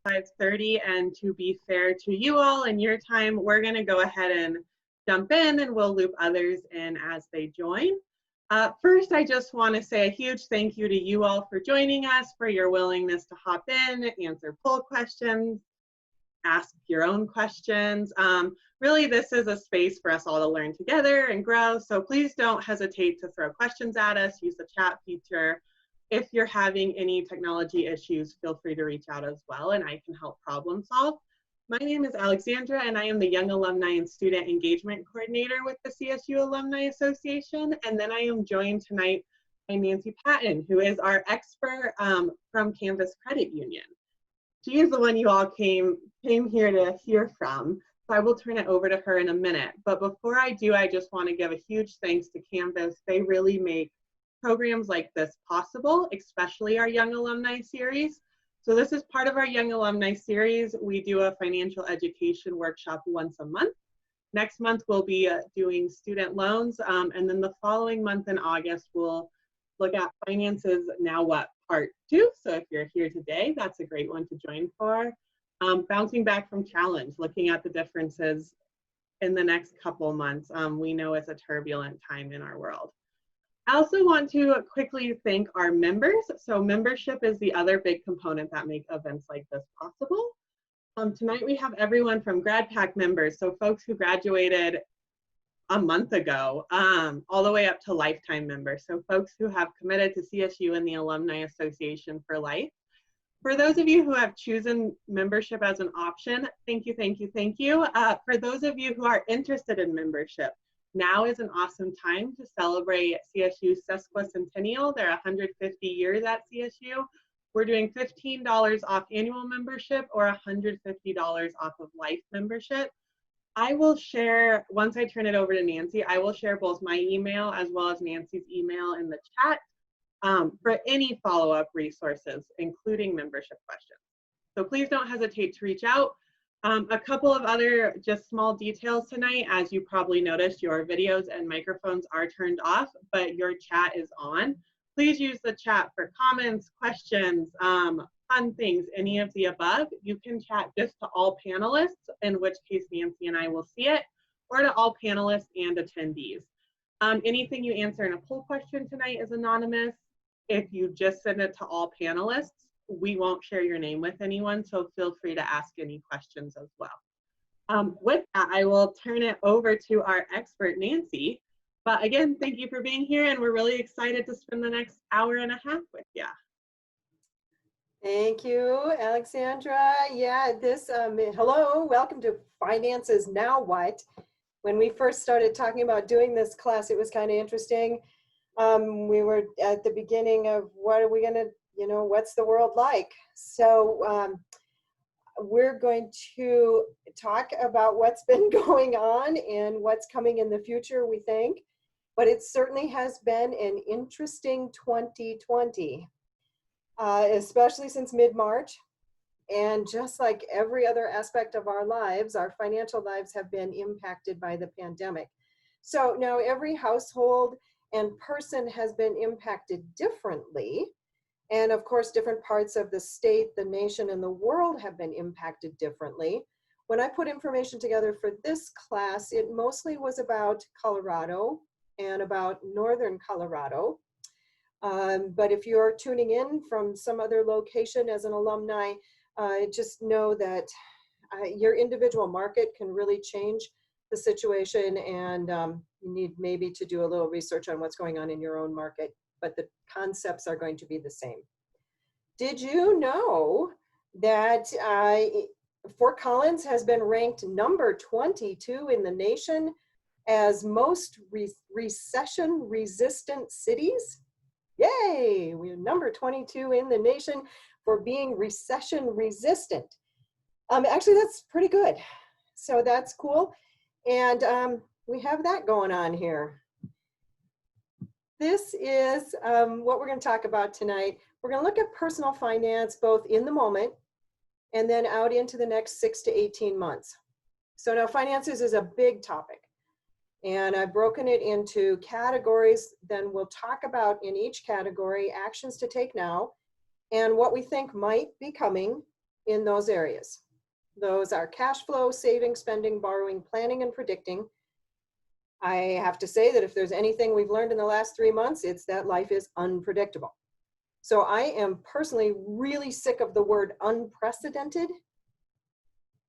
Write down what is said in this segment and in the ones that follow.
5:30, and to be fair to you all and your time, we're going to go ahead and jump in, and we'll loop others in as they join. First, I just want to say a huge thank you to you all for joining us, for your willingness to hop in, answer poll questions, ask your own questions. Really, this is a space for us all to learn together and grow, so please don't hesitate to throw questions at us, use the chat feature. If you're having any technology issues, feel free to reach out as well, and I can help problem solve. My name is Alexandra, and I am the Young Alumni and Student Engagement Coordinator with the CSU Alumni Association, and then I am joined tonight by Nancy Patton, who is our expert from Canvas Credit Union. She is the one you all came here to hear from, so I will turn it over to her in a minute. But before I do, I just want to give a huge thanks to Canvas. They really make programs like this possible, especially our Young Alumni series. So this is part of our Young Alumni series. We do a financial education workshop once a month. Next month, we'll be doing student loans, and then the following month in August, we'll look at finances now what, part 2. So if you're here today, that's a great one to join for. Bouncing back from challenge, looking at the differences in the next couple months. We know it's a turbulent time in our world. I also want to quickly thank our members. So membership is the other big component that make events like this possible. Tonight we have everyone from Grad Pack members, so folks who graduated a month ago, all the way up to lifetime members. So folks who have committed to CSU and the Alumni Association for life. For those of you who have chosen membership as an option, thank you, thank you, thank you. For those of you who are interested in membership, now is an awesome time to celebrate CSU's sesquicentennial. They're 150 years at CSU. We're doing $15 off annual membership or $150 off of life membership. I will share, once I turn it over to Nancy, I will share both my email as well as Nancy's email in the chat for any follow-up resources, including membership questions. So please don't hesitate to reach out. A couple of other just small details tonight. As you probably noticed, your videos and microphones are turned off, but your chat is on. Please use the chat for comments, questions, fun things, any of the above. You can chat just to all panelists, in which case Nancy and I will see it, or to all panelists and attendees. Anything you answer in a poll question tonight is anonymous. If you just send it to all panelists, we won't share your name with anyone, so feel free to ask any questions as well. With that, I will turn it over to our expert, Nancy. But again, thank you for being here, and we're really excited to spend the next hour and a half with you. Thank you, Alexandra. Yeah, hello, welcome to Finances Now What. When we first started talking about doing this class, it was kind of interesting. We were at the beginning of what are we going to, what's the world like? So we're going to talk about what's been going on and what's coming in the future, we think. But it certainly has been an interesting 2020, especially since mid-March. And just like every other aspect of our lives, our financial lives have been impacted by the pandemic. So now every household and person has been impacted differently. And of course, different parts of the state, the nation, and the world have been impacted differently. When I put information together for this class, it mostly was about Colorado and about Northern Colorado. But if you're tuning in from some other location as an alumni, just know that your individual market can really change the situation, and you need maybe to do a little research on what's going on in your own market, but the concepts are going to be the same. Did you know that Fort Collins has been ranked number 22 in the nation as most recession-resistant cities? Yay, we're number 22 in the nation for being recession-resistant. Actually, that's pretty good. So that's cool. And we have that going on here. This is what we're going to talk about tonight. We're going to look at personal finance, both in the moment and then out into the next 6 to 18 months. So now finances is a big topic. And I've broken it into categories. Then we'll talk about in each category actions to take now and what we think might be coming in those areas. Those are cash flow, saving, spending, borrowing, planning, and predicting. I have to say that if there's anything we've learned in the last 3 months, it's that life is unpredictable. So I am personally really sick of the word unprecedented.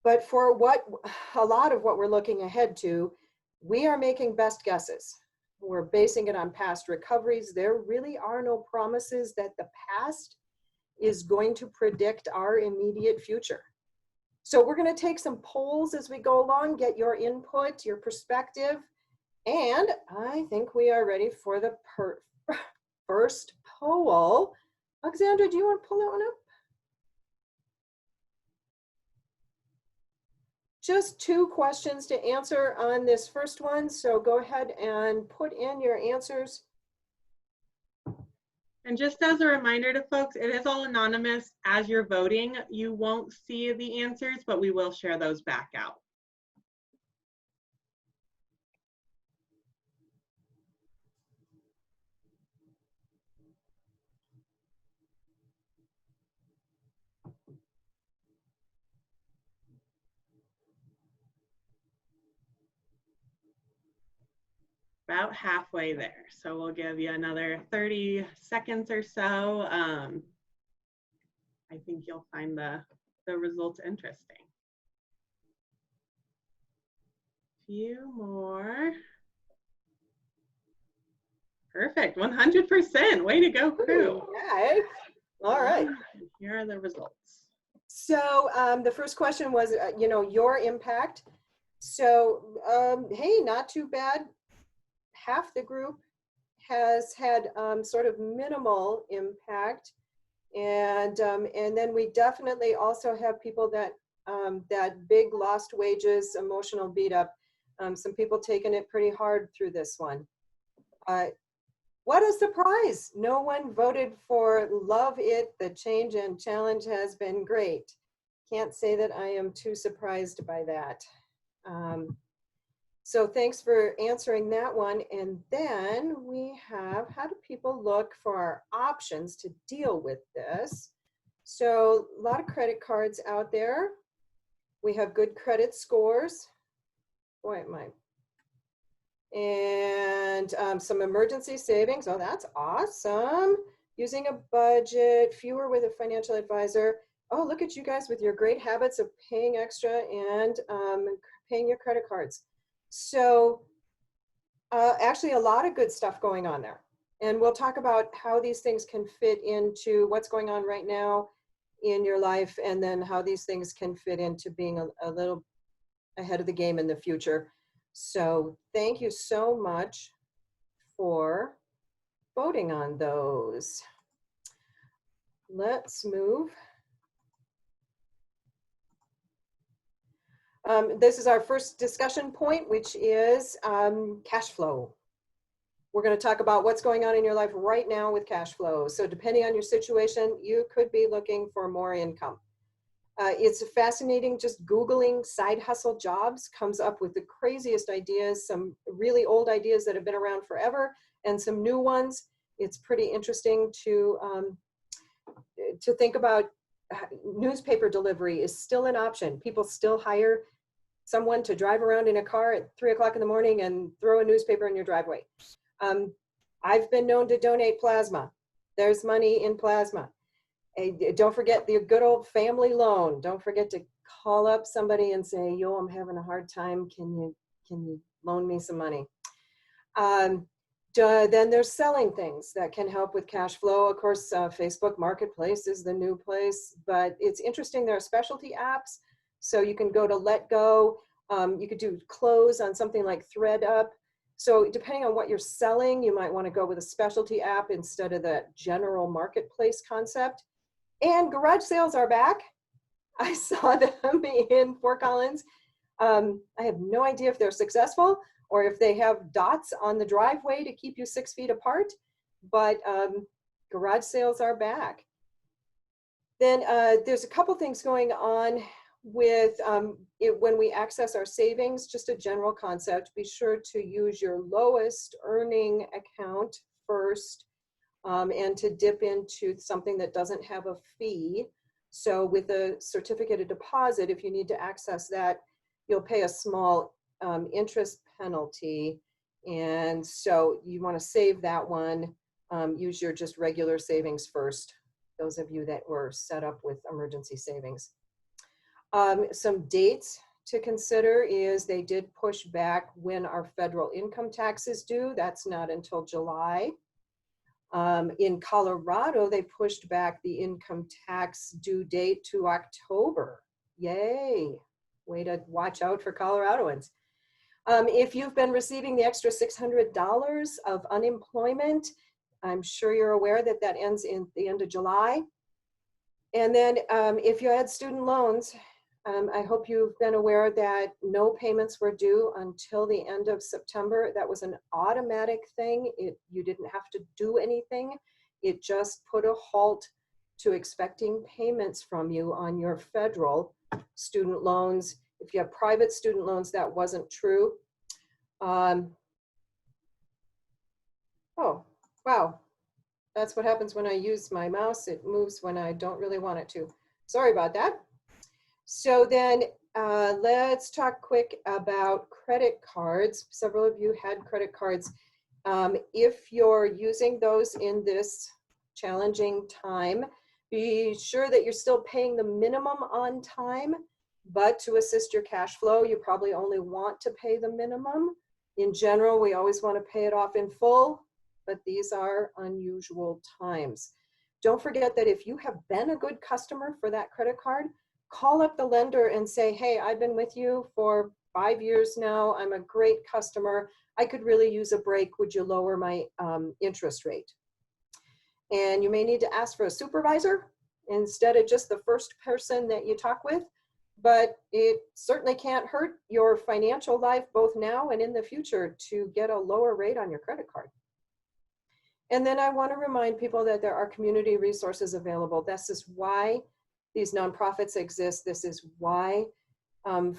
But for a lot of what we're looking ahead to, we are making best guesses. We're basing it on past recoveries. There really are no promises that the past is going to predict our immediate future. So we're going to take some polls as we go along, get your input, your perspective, and I think we are ready for the first poll. Alexandra, do you want to pull that one up? Just 2 questions to answer on this first one, so go ahead and put in your answers. And just as a reminder to folks, it is all anonymous. As you're voting, you won't see the answers, but we will share those back out. About halfway there. So we'll give you another 30 seconds or so. I think you'll find the results interesting. Few more. Perfect, 100%. Way to go, crew. Okay. All right. Here are the results. So the first question was, your impact. So, hey, not too bad. Half the group has had sort of minimal impact. And then we definitely also have people that big lost wages, emotional beat up. Some people taking it pretty hard through this one. What a surprise. No one voted for love it. The change and challenge has been great. Can't say that I am too surprised by that. So thanks for answering that one. And then we have, how do people look for our options to deal with this? So a lot of credit cards out there. We have good credit scores. Boy, and some emergency savings. Oh, that's awesome. Using a budget, fewer with a financial advisor. Oh, look at you guys with your great habits of paying extra and paying your credit cards. So actually a lot of good stuff going on there. And we'll talk about how these things can fit into what's going on right now in your life, and then how these things can fit into being a little ahead of the game in the future. So thank you so much for voting on those. Let's move. This is our first discussion point, which is cash flow. We're going to talk about what's going on in your life right now with cash flow. So depending on your situation, you could be looking for more income. It's fascinating. Just Googling side hustle jobs comes up with the craziest ideas, some really old ideas that have been around forever, and some new ones. It's pretty interesting to think about. Newspaper delivery is still an option. People still hire someone to drive around in a car at 3 o'clock in the morning and throw a newspaper in your driveway. I've been known to donate plasma. There's money in plasma. Don't forget the good old family loan. Don't forget to call up somebody and say, yo, I'm having a hard time. Can you loan me some money? Then there's selling things that can help with cash flow. Of course, Facebook Marketplace is the new place, but it's interesting. There are specialty apps. So you can go to Let Go. You could do close on something like ThreadUp. So depending on what you're selling, you might want to go with a specialty app instead of the general marketplace concept. And garage sales are back. I saw them in Fort Collins. I have no idea if they're successful or if they have dots on the driveway to keep you 6 feet apart, but garage sales are back. Then there's a couple things going on with when we access our savings, just a general concept. Be sure to use your lowest earning account first and to dip into something that doesn't have a fee. So with a certificate of deposit, if you need to access that, you'll pay a small interest penalty. And so you want to save that one. Use your just regular savings first, those of you that were set up with emergency savings. Some dates to consider is they did push back when our federal income tax is due. That's not until July. In Colorado, they pushed back the income tax due date to October. Yay. Way to watch out for Coloradoans. If you've been receiving the extra $600 of unemployment, I'm sure you're aware that that ends in the end of July. And then if you had student loans, I hope you've been aware that no payments were due until the end of September. That was an automatic thing. You didn't have to do anything. It just put a halt to expecting payments from you on your federal student loans. If you have private student loans, that wasn't true. Oh, wow. That's what happens when I use my mouse. It moves when I don't really want it to. Sorry about that. So then let's talk quick about credit cards. Several of you had credit cards. If you're using those in this challenging time, be sure that you're still paying the minimum on time, but to assist your cash flow, you probably only want to pay the minimum. In general, we always want to pay it off in full, but these are unusual times. Don't forget that if you have been a good customer for that credit card, call up the lender and say, hey, I've been with you for 5 years now. I'm a great customer. I could really use a break. Would you lower my interest rate? And you may need to ask for a supervisor instead of just the first person that you talk with, but it certainly can't hurt your financial life both now and in the future to get a lower rate on your credit card. And then I want to remind people that there are community resources available. This is why these nonprofits exist. This is why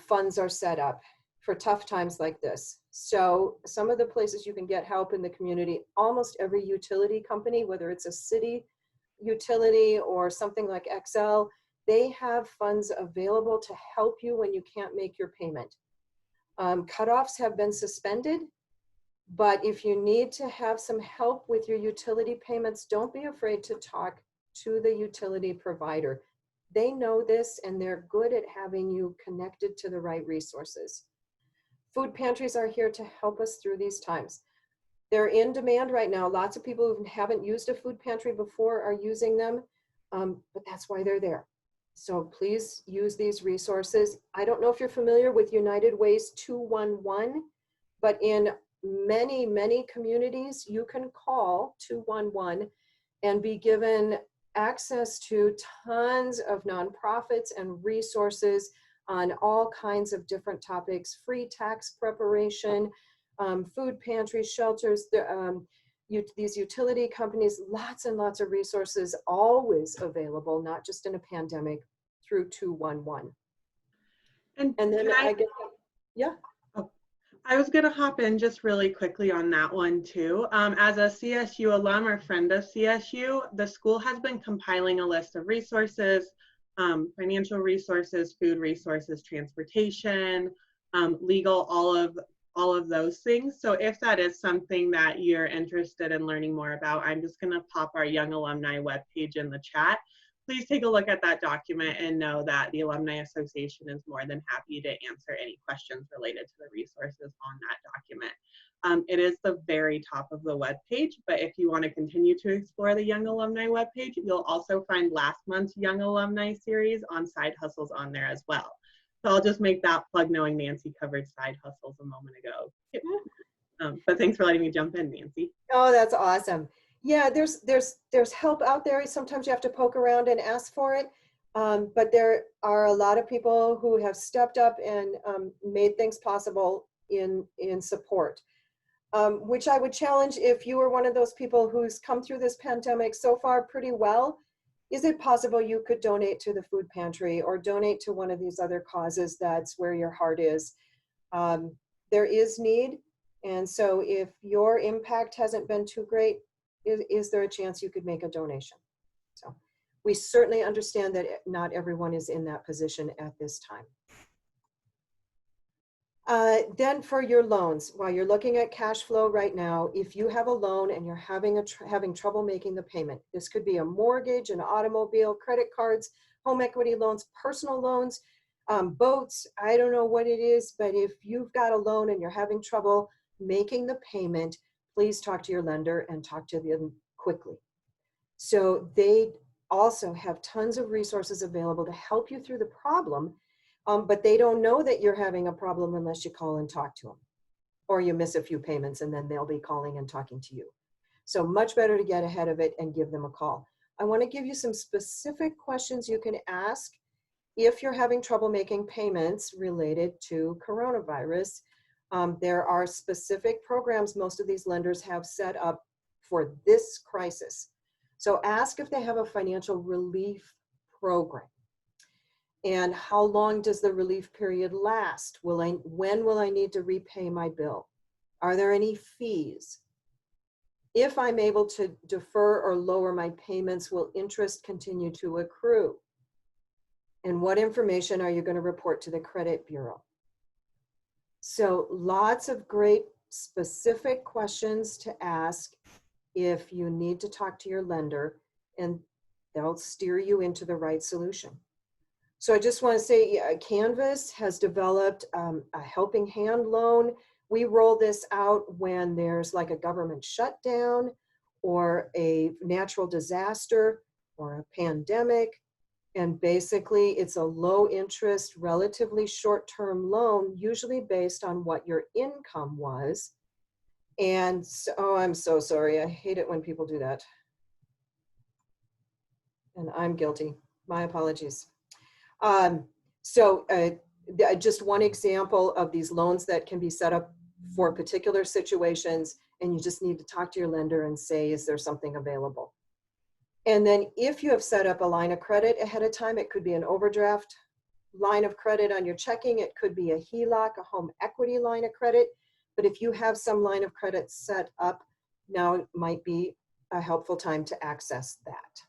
funds are set up for tough times like this. So some of the places you can get help in the community, almost every utility company, whether it's a city utility or something like XL, they have funds available to help you when you can't make your payment. Cutoffs have been suspended, but if you need to have some help with your utility payments, don't be afraid to talk to the utility provider. They know this and they're good at having you connected to the right resources. Food pantries are here to help us through these times. They're in demand right now. Lots of people who haven't used a food pantry before are using them, but that's why they're there. So please use these resources. I don't know if you're familiar with United Way's 211, but in many, many communities, you can call 211 and be given access to tons of nonprofits and resources on all kinds of different topics, free tax preparation, food pantries, shelters, these utility companies, lots and lots of resources always available, not just in a pandemic, through 211. And then I get, yeah. I was going to hop in just really quickly on that one too. As a CSU alum or friend of CSU, the school has been compiling a list of resources, financial resources, food resources, transportation, legal, all of those things. So if that is something that you're interested in learning more about, I'm just going to pop our Young Alumni webpage in the chat. Please take a look at that document and know that the Alumni Association is more than happy to answer any questions related to the resources on that document. It is the very top of the webpage, but if you want to continue to explore the Young Alumni webpage, you'll also find last month's Young Alumni series on side hustles on there as well. So I'll just make that plug, knowing Nancy covered side hustles a moment ago. But thanks for letting me jump in, Nancy. Oh, that's awesome. Yeah, there's help out there. Sometimes you have to poke around and ask for it. But there are a lot of people who have stepped up and made things possible in support, which I would challenge if you were one of those people who's come through this pandemic so far pretty well. Is it possible you could donate to the food pantry or donate to one of these other causes that's where your heart is? There is need. And so if your impact hasn't been too great, is there a chance you could make a donation? So We certainly understand that not everyone is in that position at this time. Then for your loans, while you're looking at cash flow right now, if you have a loan and you're having trouble making the payment, this could be a mortgage, an automobile, credit cards, home equity loans, personal loans, boats, I don't know what it is, but if you've got a loan and you're having trouble making the payment, please talk to your lender and talk to them quickly. So they also have tons of resources available to help you through the problem. But they don't know that you're having a problem unless you call and talk to them, or you miss a few payments and then they'll be calling and talking to you. So much better to get ahead of it and give them a call. I want to give you some specific questions you can ask if you're having trouble making payments related to coronavirus. There are specific programs most of these lenders have set up for this crisis. So ask if they have a financial relief program. And how long does the relief period last? When will I need to repay my bill? Are there any fees? If I'm able to defer or lower my payments, will interest continue to accrue? And what information are you going to report to the credit bureau? So lots of great specific questions to ask if you need to talk to your lender, and they'll steer you into the right solution. So I just want to say, Canvas has developed a helping hand loan. We roll this out when there's like a government shutdown or a natural disaster or a pandemic. And basically it's a low interest, relatively short-term loan, usually based on what your income was. And so, oh, I'm so sorry. I hate it when people do that. And I'm guilty. My apologies. Just one example of these loans that can be set up for particular situations, and you just need to talk to your lender and say, is there something available? And then if you have set up a line of credit ahead of time, it could be an overdraft line of credit on your checking, it could be a HELOC, a home equity line of credit. But if you have some line of credit set up, now might be a helpful time to access that.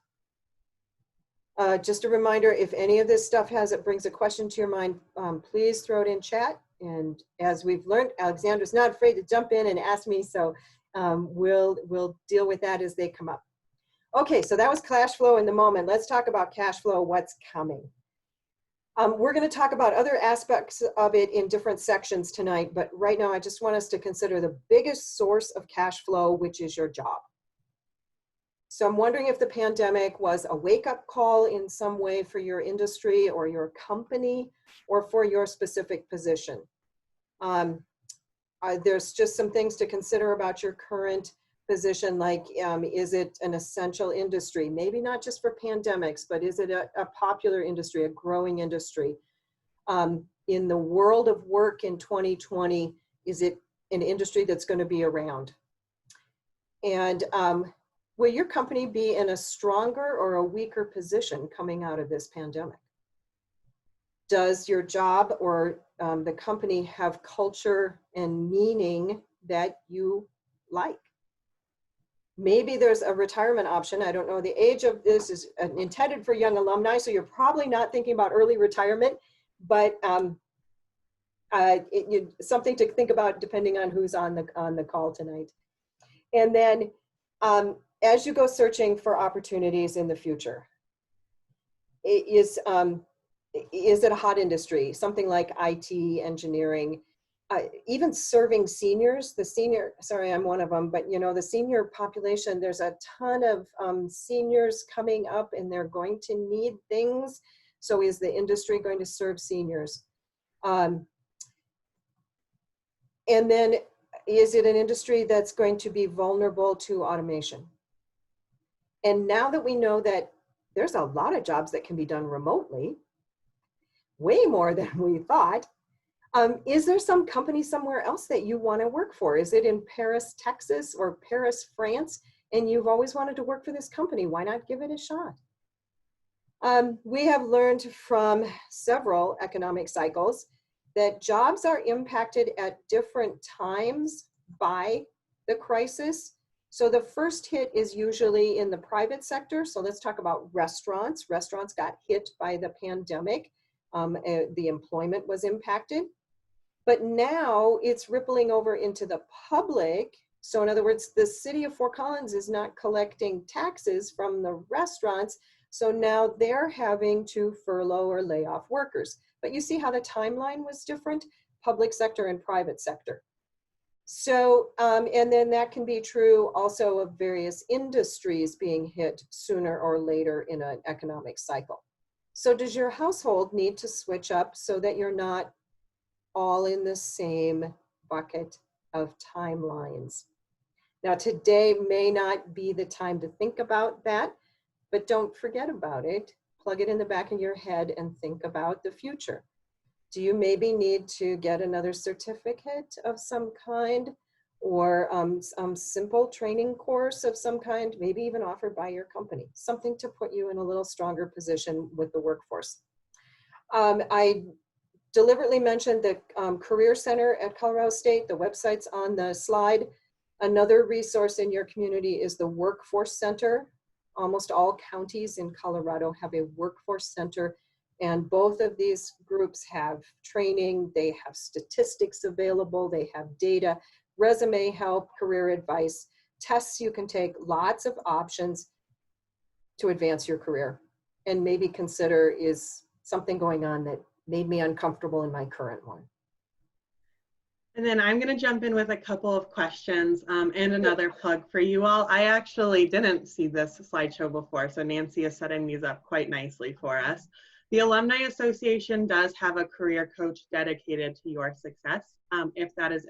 Just a reminder, if any of this stuff brings a question to your mind, please throw it in chat. And as we've learned, Alexandra's not afraid to jump in and ask me, so we'll deal with that as they come up. Okay, so that was cash flow in the moment. Let's talk about cash flow, what's coming. We're going to talk about other aspects of it in different sections tonight, but right now I just want us to consider the biggest source of cash flow, which is your job. So I'm wondering if the pandemic was a wake-up call in some way for your industry or your company or for your specific position. There's just some things to consider about your current position, like is it an essential industry? Maybe not just for pandemics, but is it a popular industry, a growing industry? In the world of work in 2020, is it an industry that's going to be around? And will your company be in a stronger or a weaker position coming out of this pandemic? Does your job or the company have culture and meaning that you like? Maybe there's a retirement option. I don't know. The age of this is intended for young alumni, so you're probably not thinking about early retirement, but something to think about depending on who's on the call tonight. And then as you go searching for opportunities in the future, is it a hot industry? Something like IT, engineering, even serving seniors. Sorry, I'm one of them, but the senior population, there's a ton of seniors coming up and they're going to need things. So is the industry going to serve seniors? And then is it an industry that's going to be vulnerable to automation? And now that we know that there's a lot of jobs that can be done remotely, way more than we thought, is there some company somewhere else that you want to work for? Is it in Paris, Texas, or Paris, France, and you've always wanted to work for this company? Why not give it a shot? We have learned from several economic cycles that jobs are impacted at different times by the crisis. So the first hit is usually in the private sector. So let's talk about restaurants. Restaurants got hit by the pandemic. The employment was impacted. But now it's rippling over into the public. So in other words, the city of Fort Collins is not collecting taxes from the restaurants. So now they're having to furlough or lay off workers. But you see how the timeline was different? Public sector and private sector. So, and then that can be true also of various industries being hit sooner or later in an economic cycle. So does your household need to switch up so that you're not all in the same bucket of timelines? Now, today may not be the time to think about that, but don't forget about it. Plug it in the back of your head and think about the future. Do you maybe need to get another certificate of some kind, or some simple training course of some kind, maybe even offered by your company, something to put you in a little stronger position with the workforce? I deliberately mentioned the Career Center at Colorado State. The website's on the slide. Another resource in your community is the Workforce Center. Almost all counties in Colorado have a Workforce Center, and both of these groups have training, they have statistics available, they have data, resume help, career advice, tests you can take, lots of options to advance your career. And maybe consider, is something going on that made me uncomfortable in my current one? And then I'm going to jump in with a couple of questions and another plug for you all. I actually didn't see this slideshow before, so Nancy is setting these up quite nicely for us. The Alumni Association does have a career coach dedicated to your success. If that is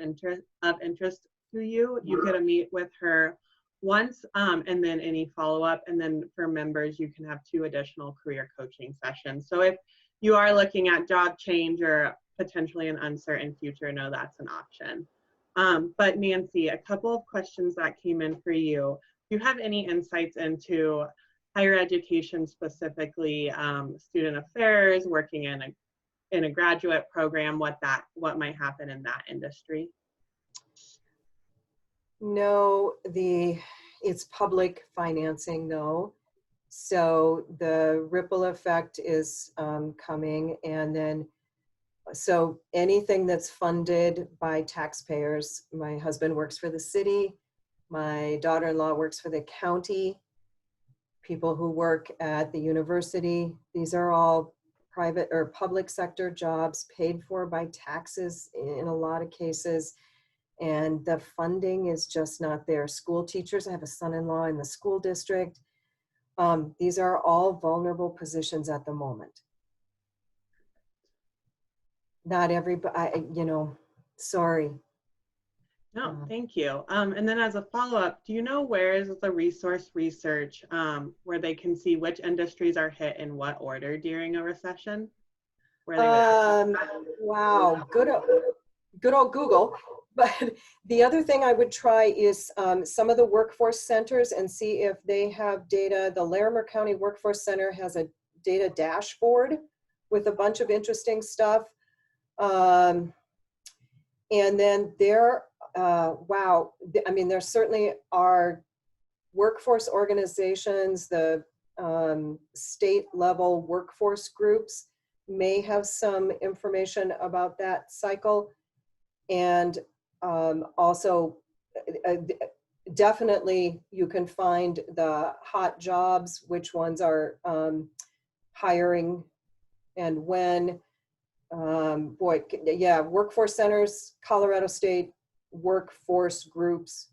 of interest to you, you get to meet with her once and then any follow-up. And then for members, you can have 2 additional career coaching sessions. So if you are looking at job change or potentially an uncertain future, know that's an option. But Nancy, a couple of questions that came in for you. Do you have any insights into higher education, specifically student affairs, working in a graduate program, what might happen in that industry? No, it's public financing though. So the ripple effect is coming, and then so anything that's funded by taxpayers. My husband works for the city, my daughter-in-law works for the county, people who work at the university, these are all private or public sector jobs paid for by taxes in a lot of cases. And the funding is just not there. School teachers, I have a son-in-law in the school district. These are all vulnerable positions at the moment. Not everybody, sorry. No, thank you. And then as a follow-up, do you know where is the research where they can see which industries are hit in what order during a recession? Wow, good old Google. But the other thing I would try is some of the workforce centers and see if they have data. The Larimer County Workforce Center has a data dashboard with a bunch of interesting stuff. And then there certainly are workforce organizations, the state level workforce groups may have some information about that cycle. And also, definitely you can find the hot jobs, which ones are hiring and when. Workforce centers, Colorado State workforce groups.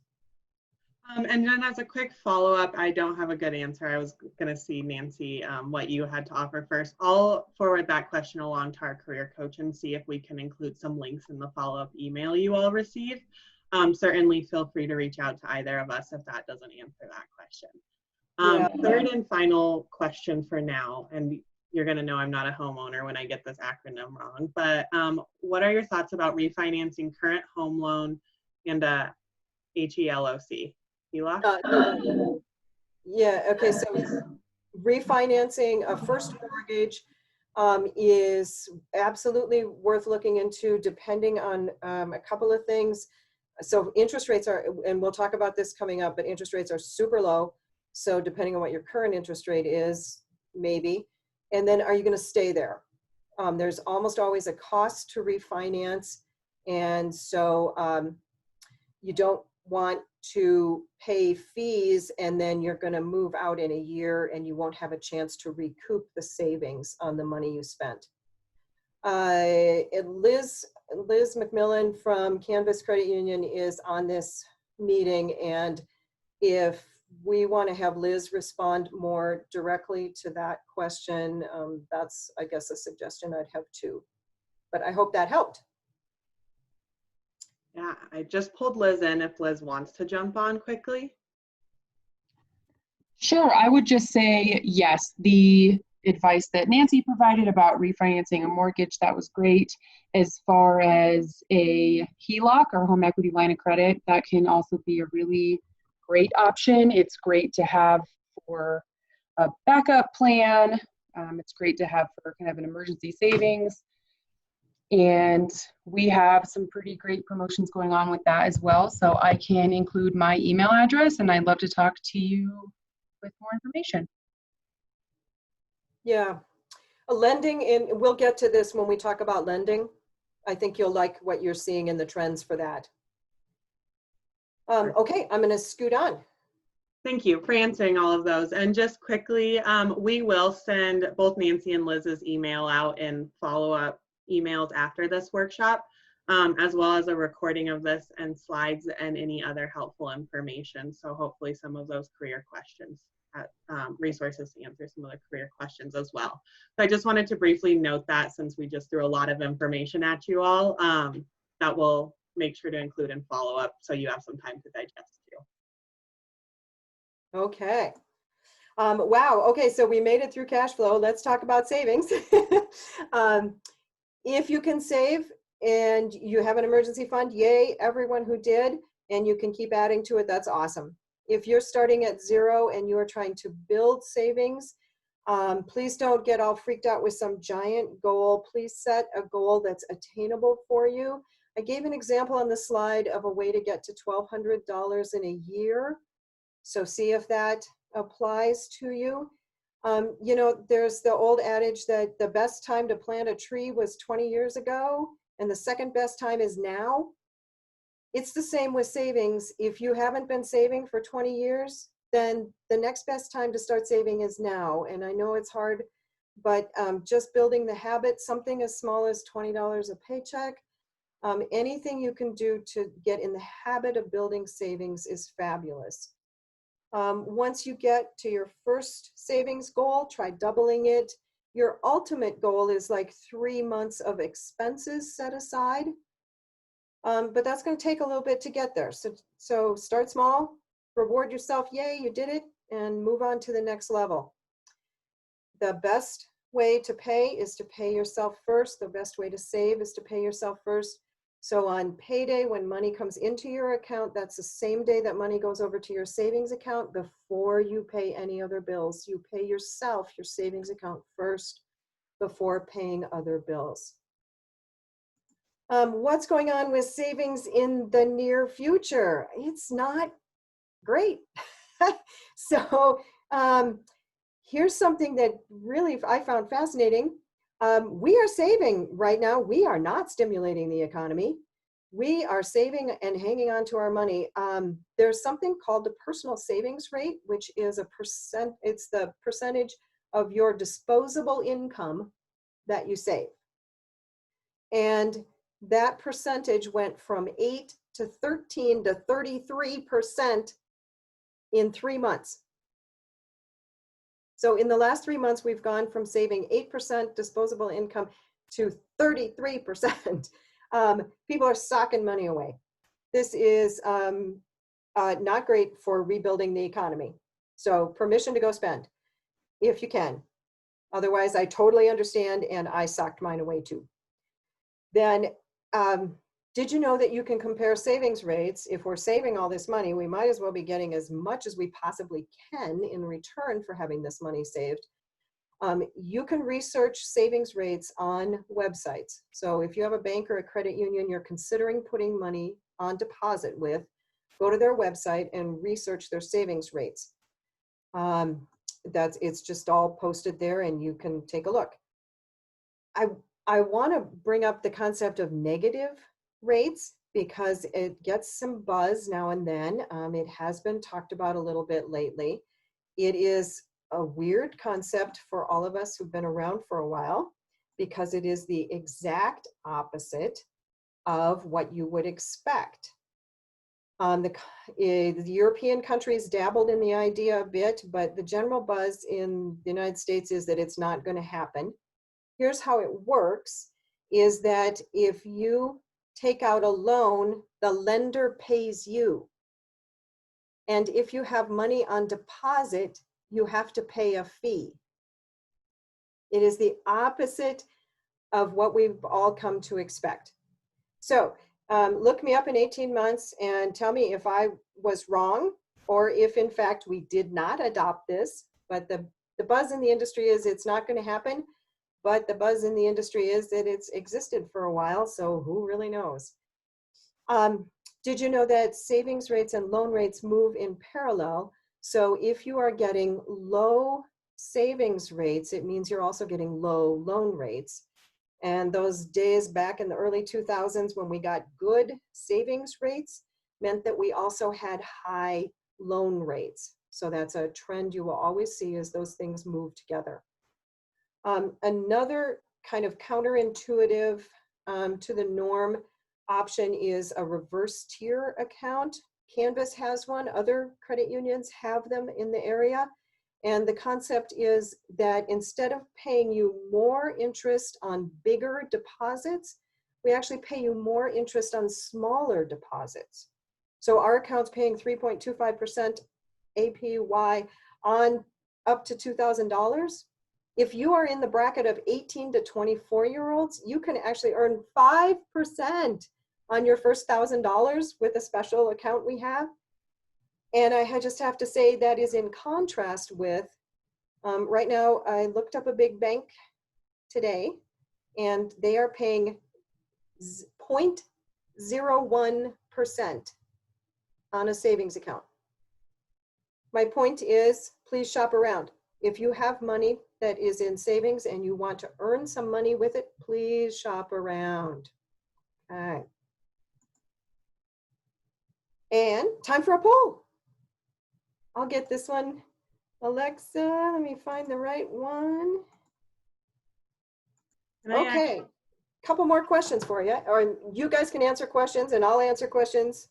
And then as a quick follow-up, I don't have a good answer. I was going to see, Nancy, what you had to offer first. I'll forward that question along to our career coach and see if we can include some links in the follow-up email you all receive. Certainly feel free to reach out to either of us if that doesn't answer that question. Third and final question for now, and you're going to know I'm not a homeowner when I get this acronym wrong, but what are your thoughts about refinancing current home loan and HELOC? Okay, so refinancing a first mortgage is absolutely worth looking into, depending on a couple of things. So interest rates are, and we'll talk about this coming up, but interest rates are super low. So depending on what your current interest rate is, maybe. And then are you going to stay there? There's almost always a cost to refinance. And so you don't want to pay fees and then you're going to move out in a year and you won't have a chance to recoup the savings on the money you spent. Liz McMillan from Canvas Credit Union is on this meeting, and if we want to have Liz respond more directly to that question, that's, I guess, a suggestion I'd have too. But I hope that helped. Yeah, I just pulled Liz in if Liz wants to jump on quickly. Sure, I would just say yes, the advice that Nancy provided about refinancing a mortgage, that was great. As far as a HELOC or home equity line of credit, that can also be a really great option. It's great to have for a backup plan. It's great to have for kind of an emergency savings. And we have some pretty great promotions going on with that as well. So I can include my email address and I'd love to talk to you with more information. Yeah, lending, and we'll get to this when we talk about lending. I think you'll like what you're seeing in the trends for that. Okay, I'm going to scoot on. Thank you for answering all of those. And just quickly, we will send both Nancy and Liz's email out in follow-up emails after this workshop, as well as a recording of this and slides and any other helpful information. So hopefully some of those career questions, resources to answer some of the career questions as well. So I just wanted to briefly note that since we just threw a lot of information at you all, that we'll make sure to include in follow-up so you have some time to digest too. Okay. Wow. Okay, so we made it through cash flow. Let's talk about savings. If you can save and you have an emergency fund, yay, everyone who did, and you can keep adding to it, that's awesome. If you're starting at zero and you're trying to build savings, please don't get all freaked out with some giant goal. Please set a goal that's attainable for you. I gave an example on the slide of a way to get to $1,200 in a year. So see if that applies to you. You know, there's the old adage that the best time to plant a tree was 20 years ago, and the second best time is now. It's the same with savings. If you haven't been saving for 20 years, then the next best time to start saving is now. And I know it's hard, but just building the habit, something as small as $20 a paycheck, anything you can do to get in the habit of building savings is fabulous. Once you get to your first savings goal, try doubling it. Your ultimate goal is like 3 months of expenses set aside. But that's going to take a little bit to get there. So start small, reward yourself, yay, you did it, and move on to the next level. The best way to pay is to pay yourself first. The best way to save is to pay yourself first. So on payday, when money comes into your account, that's the same day that money goes over to your savings account before you pay any other bills. You pay yourself your savings account first before paying other bills. What's going on with savings in the near future? It's not great. So here's something that really I found fascinating. We are saving right now. We are not stimulating the economy. We are saving and hanging on to our money. There's something called the personal savings rate, which is it's the percentage of your disposable income that you save. And that percentage went from 8 to 13 to 33% in 3 months. So in the last 3 months, we've gone from saving 8% disposable income to 33%. People are socking money away. This is not great for rebuilding the economy. So permission to go spend if you can. Otherwise, I totally understand, and I socked mine away too. Then, did you know that you can compare savings rates? If we're saving all this money, we might as well be getting as much as we possibly can in return for having this money saved. You can research savings rates on websites. So if you have a bank or a credit union you're considering putting money on deposit with, go to their website and research their savings rates. It's just all posted there and you can take a look. I want to bring up the concept of negative rates because it gets some buzz now and then. It has been talked about a little bit lately. It is a weird concept for all of us who've been around for a while because it is the exact opposite of what you would expect. The European countries dabbled in the idea a bit, but the general buzz in the United States is that it's not going to happen. Here's how it works, is that if you take out a loan, the lender pays you. And if you have money on deposit, you have to pay a fee. It is the opposite of what we've all come to expect. So look me up in 18 months and tell me if I was wrong or if in fact we did not adopt this, but the buzz in the industry is it's not going to happen, but the buzz in the industry is that it's existed for a while, so who really knows? Did you know that savings rates and loan rates move in parallel? So if you are getting low savings rates, it means you're also getting low loan rates. And those days back in the early 2000s when we got good savings rates meant that we also had high loan rates. So that's a trend you will always see as those things move together. Another kind of counterintuitive to the norm option is a reverse tier account. Canvas has one, other credit unions have them in the area. And the concept is that instead of paying you more interest on bigger deposits, we actually pay you more interest on smaller deposits. So our account's paying 3.25% APY on up to $2,000. If you are in the bracket of 18 to 24-year-olds, you can actually earn 5% on your first $1,000 with a special account we have. And I just have to say that is in contrast with, right now I looked up a big bank today and they are paying 0.01% on a savings account. My point is, please shop around. If you have money that is in savings and you want to earn some money with it, please shop around. Okay. And time for a poll. I'll get this one. Alexa, let me find the right one. Okay, couple more questions for you. Or you guys can answer questions and I'll answer questions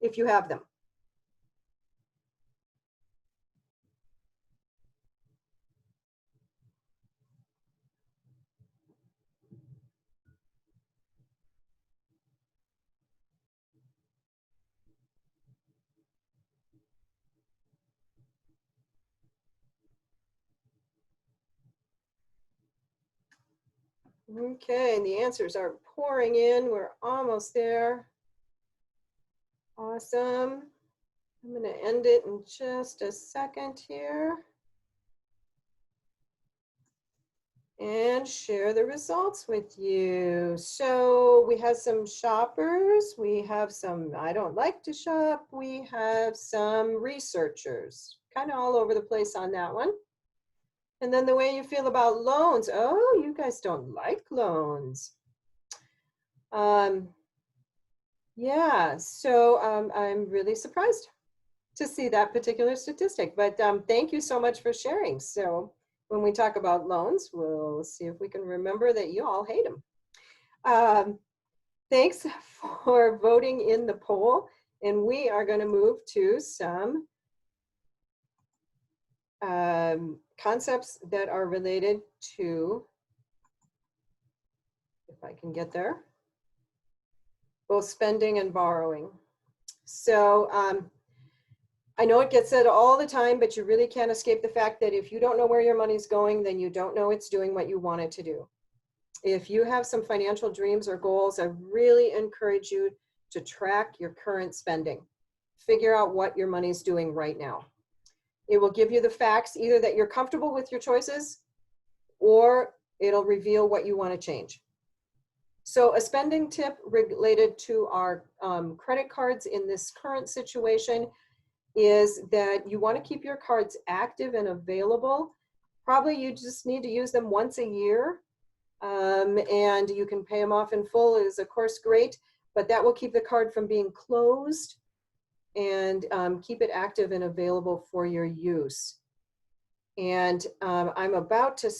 if you have them. Okay, and the answers are pouring in. We're almost there. Awesome. I'm going to end it in just a second here. And share the results with you. So we have some shoppers. We have some I don't like to shop. We have some researchers. Kind of all over the place on that one. And then the way you feel about loans. Oh, you guys don't like loans. Yeah, so I'm really surprised to see that particular statistic. But thank you so much for sharing. So when we talk about loans, we'll see if we can remember that you all hate them. Thanks for voting in the poll. And we are going to move to some concepts that are related to, if I can get there, both spending and borrowing. So I know it gets said all the time, but you really can't escape the fact that if you don't know where your money's going, then you don't know it's doing what you want it to do. If you have some financial dreams or goals, I really encourage you to track your current spending. Figure out what your money's doing right now. It will give you the facts, either that you're comfortable with your choices, or it'll reveal what you want to change. So a spending tip related to our credit cards in this current situation is that you want to keep your cards active and available. Probably you just need to use them once a year, and you can pay them off in full. It is of course great, but that will keep the card from being closed and keep it active and available for your use. And I'm about to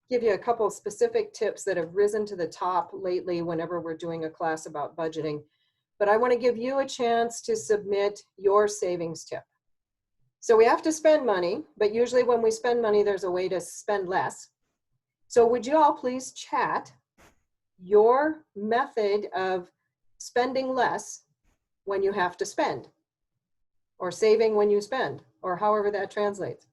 give you a couple of specific tips that have risen to the top lately whenever we're doing a class about budgeting. But I want to give you a chance to submit your savings tip. So we have to spend money, but usually when we spend money, there's a way to spend less. So would you all please chat your method of spending less when you have to spend, or saving when you spend, or however that translates.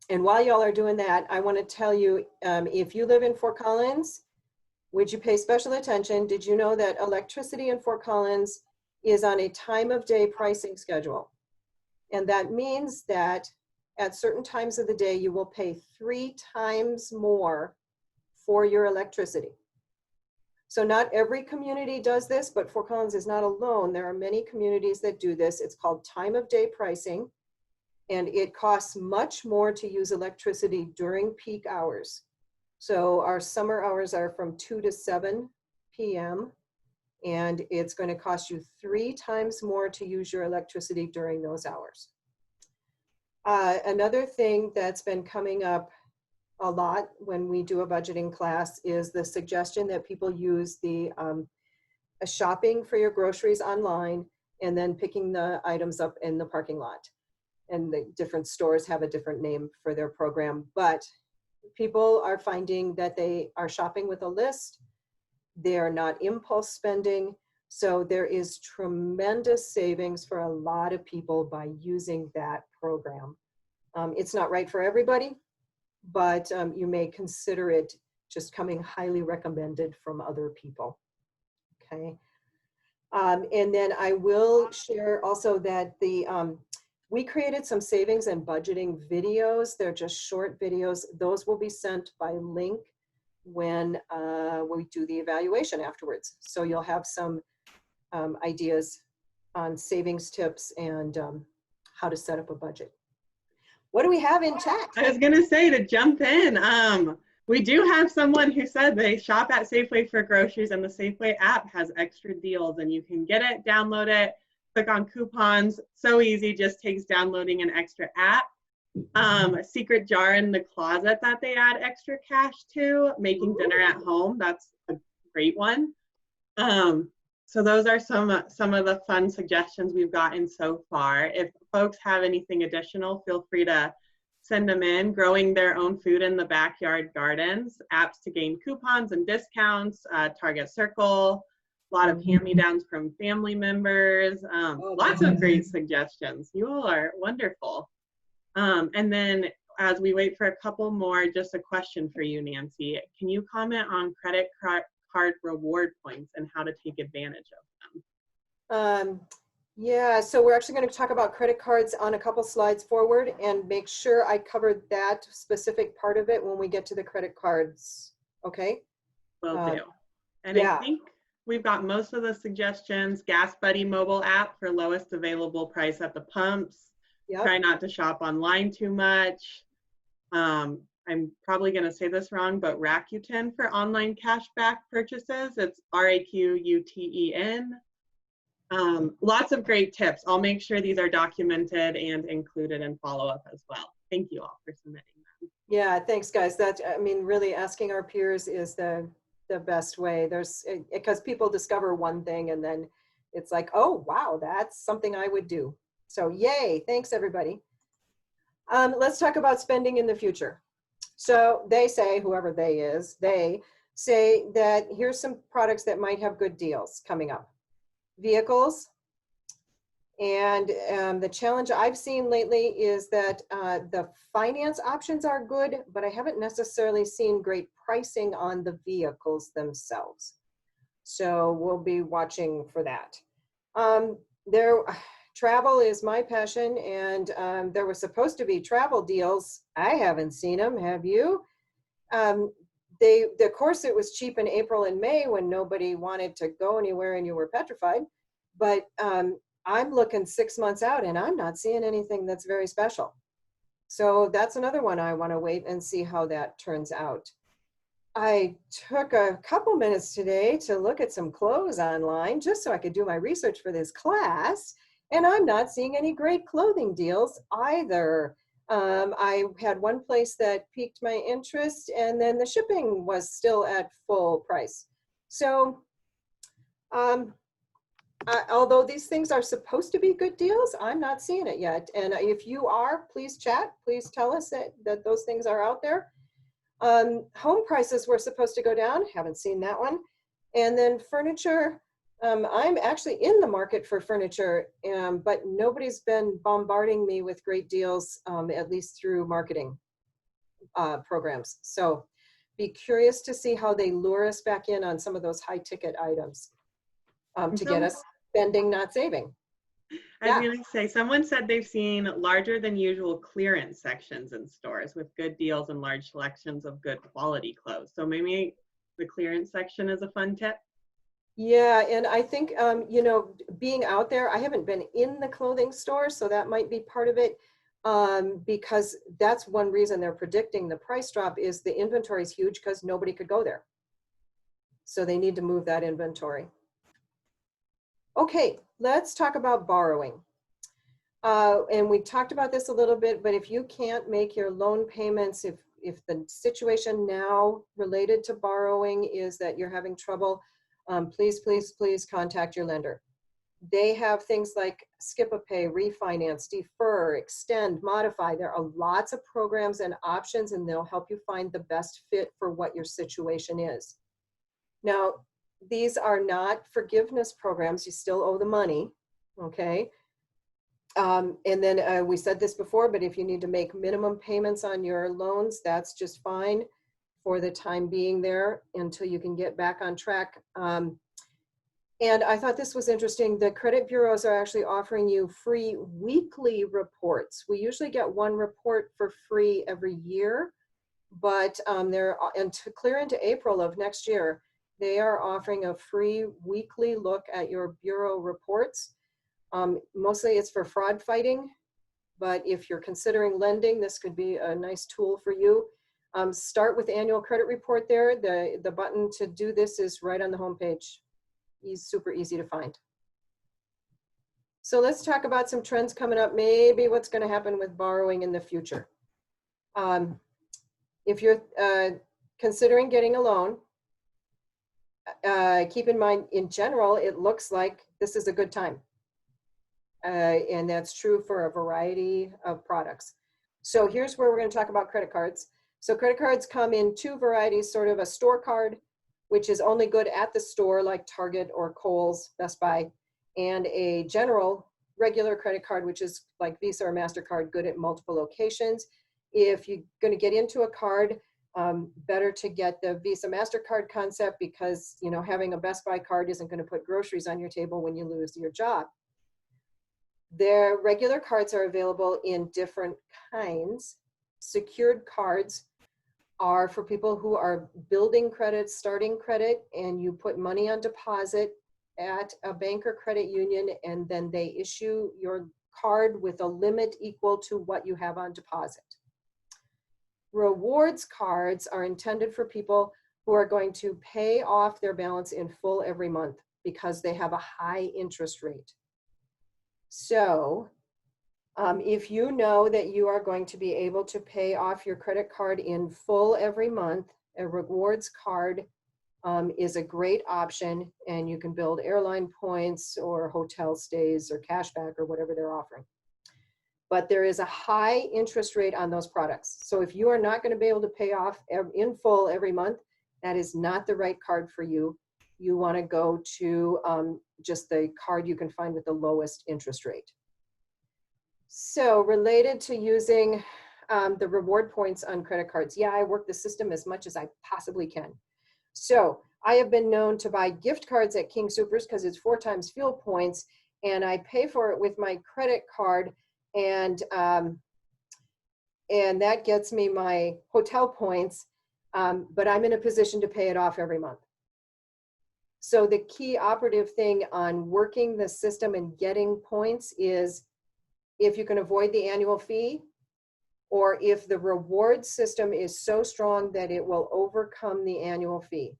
And while y'all are doing that, I want to tell you, if you live in Fort Collins, would you pay special attention? Did you know that electricity in Fort Collins is on a time of day pricing schedule? And that means that at certain times of the day, you will pay 3 times more for your electricity. So not every community does this, but Fort Collins is not alone. There are many communities that do this. It's called time of day pricing, and it costs much more to use electricity during peak hours. So our summer hours are from 2 to 7 p.m. and it's going to cost you 3 times more to use your electricity during those hours. Another thing that's been coming up a lot when we do a budgeting class is the suggestion that people use the shopping for your groceries online and then picking the items up in the parking lot. And the different stores have a different name for their program, but people are finding that they are shopping with a list. They are not impulse spending. So there is tremendous savings for a lot of people by using that program. It's not right for everybody, but you may consider it just coming highly recommended from other people. Okay. And then I will share also that we created some savings and budgeting videos. They're just short videos. Those will be sent by link when we do the evaluation afterwards. So you'll have some ideas on savings tips and how to set up a budget. What do we have in chat? I was gonna say, to jump in, we do have someone who said they shop at Safeway for groceries, and the Safeway app has extra deals, and you can get it, download it, click on coupons. So easy, just takes downloading an extra app. A secret jar in the closet that they add extra cash to, making dinner at home. That's a great one. So those are some of the fun suggestions we've gotten so far. If folks have anything additional, feel free to send them in. Growing their own food in the backyard gardens, apps to gain coupons and discounts, Target Circle, a lot of hand-me-downs from family members, lots of great suggestions. You all are wonderful. And then as we wait for a couple more, just a question for you, Nancy. Can you comment on credit card reward points and how to take advantage of them? Yeah, so we're actually going to talk about credit cards on a couple slides forward, and make sure I covered that specific part of it when we get to the credit cards. Okay? Will do. And yeah. I think we've got most of the suggestions. Gas Buddy mobile app for lowest available price at the pumps. Yep. Try not to shop online too much. I'm probably going to say this wrong, but Rakuten for online cashback purchases. It's RAQUTEN. Lots of great tips. I'll make sure these are documented and included in follow-up as well. Thank you all for submitting them. Yeah, thanks guys. That, I mean, really asking our peers is the best way. Because people discover one thing and then it's like, oh, wow, that's something I would do. So yay, thanks everybody. Let's talk about spending in the future. So they say, whoever they is, they say that here's some products that might have good deals coming up. Vehicles. And the challenge I've seen lately is that the finance options are good, but I haven't necessarily seen great pricing on the vehicles themselves. So we'll be watching for that. travel is my passion, and there were supposed to be travel deals. I haven't seen them. Have you? Of course, it was cheap in April and May when nobody wanted to go anywhere and you were petrified. But I'm looking 6 months out and I'm not seeing anything that's very special. So that's another one I want to wait and see how that turns out. I took a couple minutes today to look at some clothes online just so I could do my research for this class, and I'm not seeing any great clothing deals either. I had one place that piqued my interest, and then the shipping was still at full price. So although these things are supposed to be good deals, I'm not seeing it yet. And if you are, please chat. Please tell us that those things are out there. Home prices were supposed to go down. Haven't seen that one. And then furniture. I'm actually in the market for furniture, but nobody's been bombarding me with great deals, at least through marketing programs. So be curious to see how they lure us back in on some of those high ticket items to get us spending, not saving. I was going to say, someone said they've seen larger than usual clearance sections in stores with good deals and large selections of good quality clothes. So maybe the clearance section is a fun tip. Yeah, and I think, you know, being out there, I haven't been in the clothing store, so that might be part of it, because that's one reason they're predicting the price drop is the inventory is huge because nobody could go there. So they need to move that inventory. Okay, let's talk about borrowing. And we talked about this a little bit, but if you can't make your loan payments, if the situation now related to borrowing is that you're having trouble, please, please, please contact your lender. They have things like skip a pay, refinance, defer, extend, modify. There are lots of programs and options, and they'll help you find the best fit for what your situation is. Now, these are not forgiveness programs. You still owe the money, okay? And then we said this before, but if you need to make minimum payments on your loans, that's just fine for the time being there until you can get back on track. And I thought this was interesting. The credit bureaus are actually offering you free weekly reports. We usually get one report for free every year, but and to clear into April of next year, they are offering a free weekly look at your bureau reports. Mostly it's for fraud fighting, but if you're considering lending, this could be a nice tool for you. Start with annual credit report there. The button to do this is right on the home page. Super easy to find. So let's talk about some trends coming up, maybe what's going to happen with borrowing in the future. If you're considering getting a loan, keep in mind, in general, it looks like this is a good time. And that's true for a variety of products. So here's where we're going to talk about credit cards. So credit cards come in two varieties, sort of a store card, which is only good at the store like Target or Kohl's, Best Buy, and a general regular credit card, which is like Visa or MasterCard, good at multiple locations. If you're going to get into a card, better to get the Visa MasterCard concept because, you know, having a Best Buy card isn't going to put groceries on your table when you lose your job. Their regular cards are available in different kinds. Secured cards are for people who are building credit, starting credit, and you put money on deposit at a bank or credit union, and then they issue your card with a limit equal to what you have on deposit. Rewards cards are intended for people who are going to pay off their balance in full every month because they have a high interest rate. So if you know that you are going to be able to pay off your credit card in full every month, a rewards card is a great option, and you can build airline points or hotel stays or cashback or whatever they're offering. But there is a high interest rate on those products. So if you are not going to be able to pay off in full every month, that is not the right card for you. You want to go to just the card you can find with the lowest interest rate. So related to using the reward points on credit cards, yeah, I work the system as much as I possibly can. So I have been known to buy gift cards at King Soopers because it's 4 times fuel points, and I pay for it with my credit card, and that gets me my hotel points, but I'm in a position to pay it off every month. So the key operative thing on working the system and getting points is if you can avoid the annual fee, or if the reward system is so strong that it will overcome the annual fee.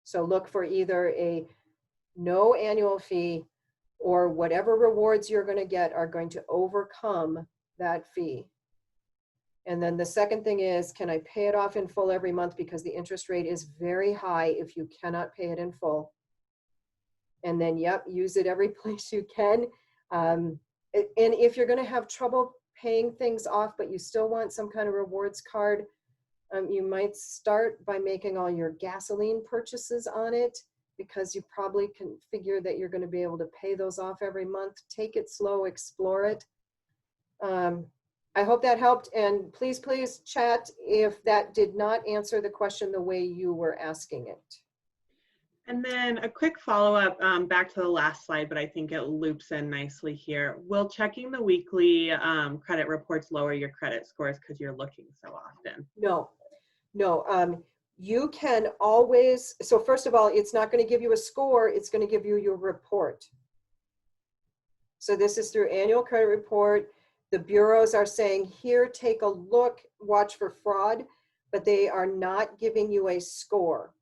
So look for either a no annual fee, or whatever rewards you're going to get are going to overcome that fee. And then the second thing is, can I pay it off in full every month? Because the interest rate is very high if you cannot pay it in full. And then, yep, use it every place you can. And if you're going to have trouble paying things off, but you still want some kind of rewards card, you might start by making all your gasoline purchases on it, because you probably can figure that you're going to be able to pay those off every month. Take it slow, explore it. I hope that helped, and please chat if that did not answer the question the way you were asking it. And then a quick follow-up back to the last slide, but I think it loops in nicely here. Will checking the weekly credit reports lower your credit scores because you're looking so often? No. You can always, so first of all, it's not going to give you a score, it's going to give you your report. So this is through annual credit report. The bureaus are saying, here, take a look, watch for fraud, but they are not giving you a score.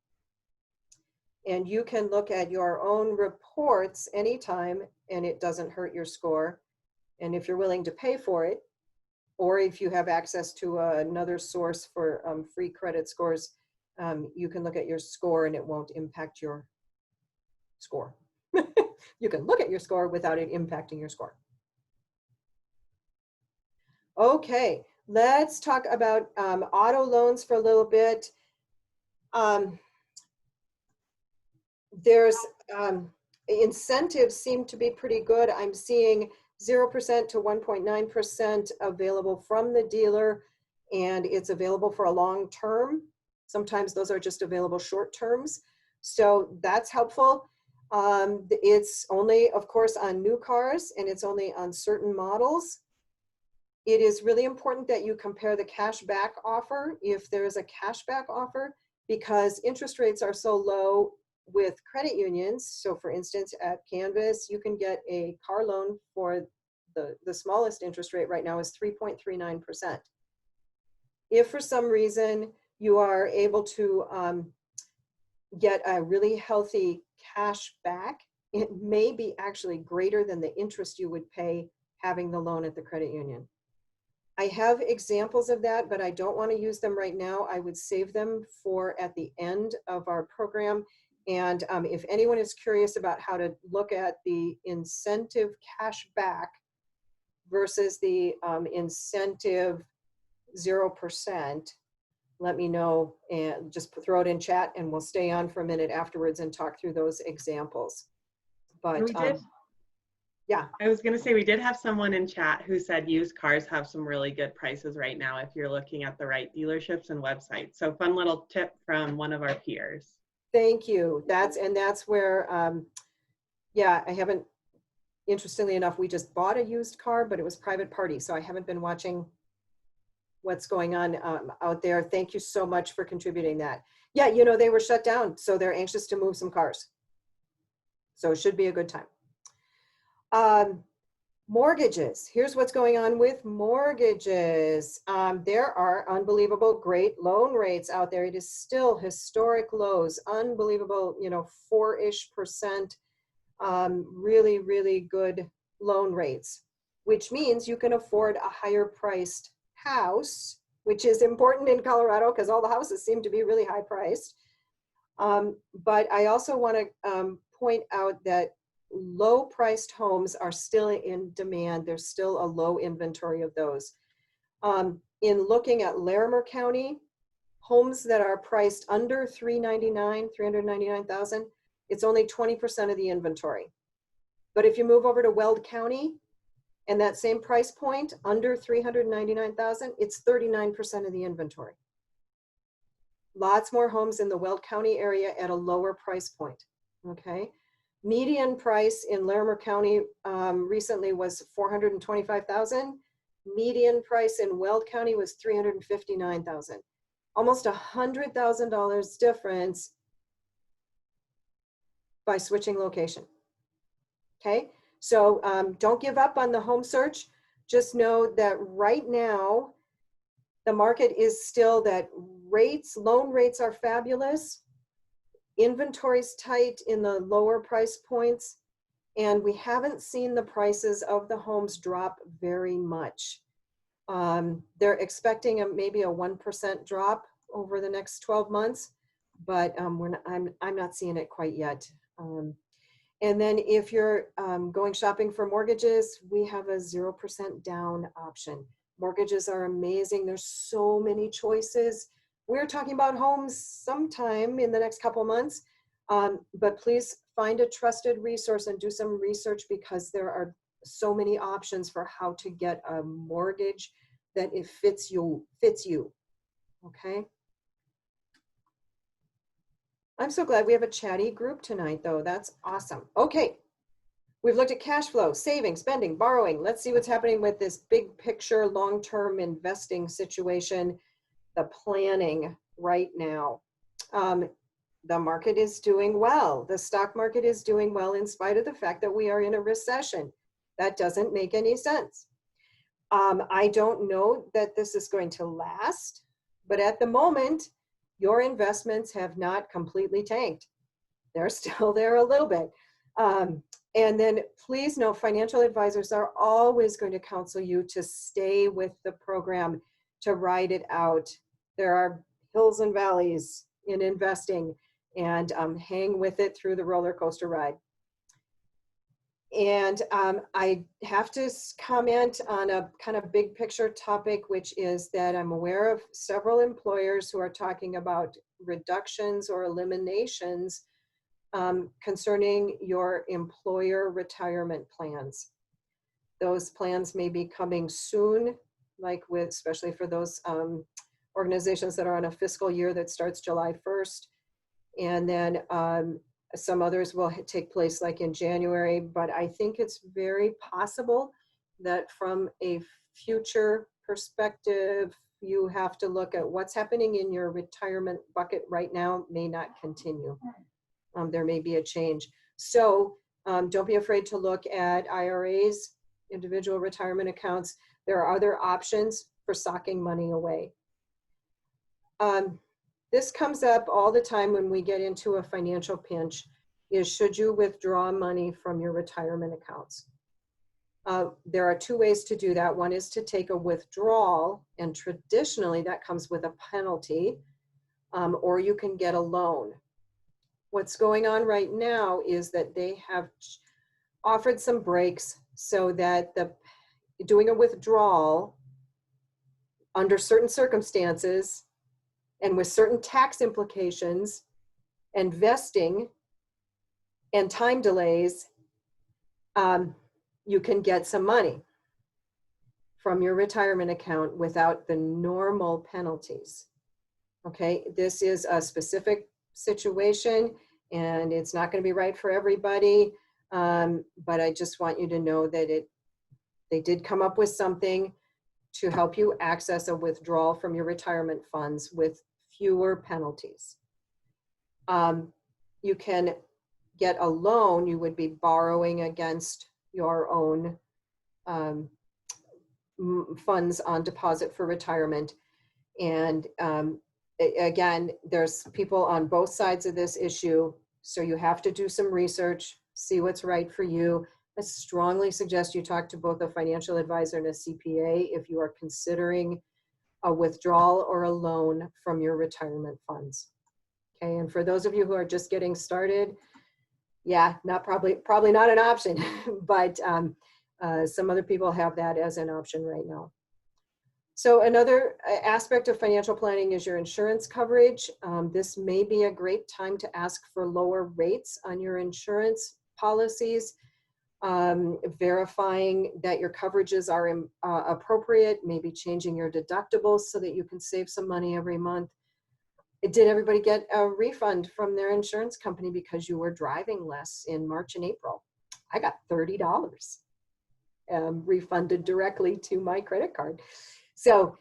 And you can look at your own reports anytime, and it doesn't hurt your score. And if you're willing to pay for it, or if you have access to another source for free credit scores, you can look at your score and it won't impact your score. You can look at your score without it impacting your score. Okay, let's talk about auto loans for a little bit. There's incentives seem to be pretty good. I'm seeing 0% to 1.9% available from the dealer, and it's available for a long term. Sometimes those are just available short terms. So that's helpful. It's only, of course, on new cars, and it's only on certain models. It is really important that you compare the cashback offer, if there is a cashback offer, because interest rates are so low with credit unions. So for instance, at Canvas, you can get a car loan for the smallest interest rate right now is 3.39%. If for some reason you are able to get a really healthy cash back, it may be actually greater than the interest you would pay having the loan at the credit union. I have examples of that, but I don't want to use them right now. I would save them for at the end of our program. And if anyone is curious about how to look at the incentive cash back versus the incentive 0%, let me know and just throw it in chat, and we'll stay on for a minute afterwards and talk through those examples. But we did. Yeah. I was going to say, we did have someone in chat who said used cars have some really good prices right now if you're looking at the right dealerships and websites. So fun little tip from one of our peers. Thank you. That's where, yeah, I haven't, interestingly enough, we just bought a used car, but it was private party. So I haven't been watching what's going on out there. Thank you so much for contributing that. Yeah, you know, they were shut down, so they're anxious to move some cars. So it should be a good time. Mortgages. Here's what's going on with mortgages. There are unbelievable great loan rates out there. It is still historic lows, unbelievable, you know, 4-ish%, really, really good loan rates, which means you can afford a higher priced house, which is important in Colorado because all the houses seem to be really high priced. But I also want to point out that low priced homes are still in demand. There's still a low inventory of those. In looking at Larimer County, homes that are priced under $399,000, it's only 20% of the inventory. But if you move over to Weld County and that same price point under $399,000, it's 39% of the inventory. Lots more homes in the Weld County area at a lower price point. Okay. Median price in Larimer County recently was $425,000. Median price in Weld County was $359,000. Almost $100,000 difference by switching location. Okay, so don't give up on the home search. Just know that right now, the market is still that loan rates are fabulous. Inventory's tight in the lower price points, and we haven't seen the prices of the homes drop very much. They're expecting maybe a 1% drop over the next 12 months, but I'm not seeing it quite yet. And then if you're going shopping for mortgages, we have a 0% down option. Mortgages are amazing. There's so many choices. We're talking about homes sometime in the next couple months, but please find a trusted resource and do some research, because there are so many options for how to get a mortgage that it fits you. Okay. I'm so glad we have a chatty group tonight, though. That's awesome. Okay. We've looked at cash flow, saving, spending, borrowing. Let's see what's happening with this big picture, long-term investing situation, the planning right now. The market is doing well. The stock market is doing well in spite of the fact that we are in a recession. That doesn't make any sense. I don't know that this is going to last, but at the moment, your investments have not completely tanked. They're still there a little bit. And then please know, financial advisors are always going to counsel you to stay with the program, to ride it out. There are hills and valleys in investing, and hang with it through the roller coaster ride. And I have to comment on a kind of big picture topic, which is that I'm aware of several employers who are talking about reductions or eliminations concerning your employer retirement plans. Those plans may be coming soon, especially for those organizations that are on a fiscal year that starts July 1st. And then some others will take place like in January, but I think it's very possible that from a future perspective, you have to look at what's happening in your retirement bucket right now may not continue. There may be a change. So don't be afraid to look at IRAs, individual retirement accounts. There are other options for socking money away. This comes up all the time when we get into a financial pinch, is should you withdraw money from your retirement accounts? There are two ways to do that. One is to take a withdrawal, and traditionally that comes with a penalty, or you can get a loan. What's going on right now is that they have offered some breaks so that doing a withdrawal under certain circumstances and with certain tax implications and vesting and time delays, you can get some money from your retirement account without the normal penalties. Okay, this is a specific situation and it's not going to be right for everybody, but I just want you to know that they did come up with something to help you access a withdrawal from your retirement funds with fewer penalties. You can get a loan. You would be borrowing against your own funds on deposit for retirement. And again, there's people on both sides of this issue, so you have to do some research, see what's right for you. I strongly suggest you talk to both a financial advisor and a CPA if you are considering a withdrawal or a loan from your retirement funds. Okay, and for those of you who are just getting started, yeah, probably not an option, but some other people have that as an option right now. So another aspect of financial planning is your insurance coverage. This may be a great time to ask for lower rates on your insurance policies, verifying that your coverages are appropriate, maybe changing your deductibles so that you can save some money every month. Did everybody get a refund from their insurance company because you were driving less in March and April? I got $30 refunded directly to my credit card. So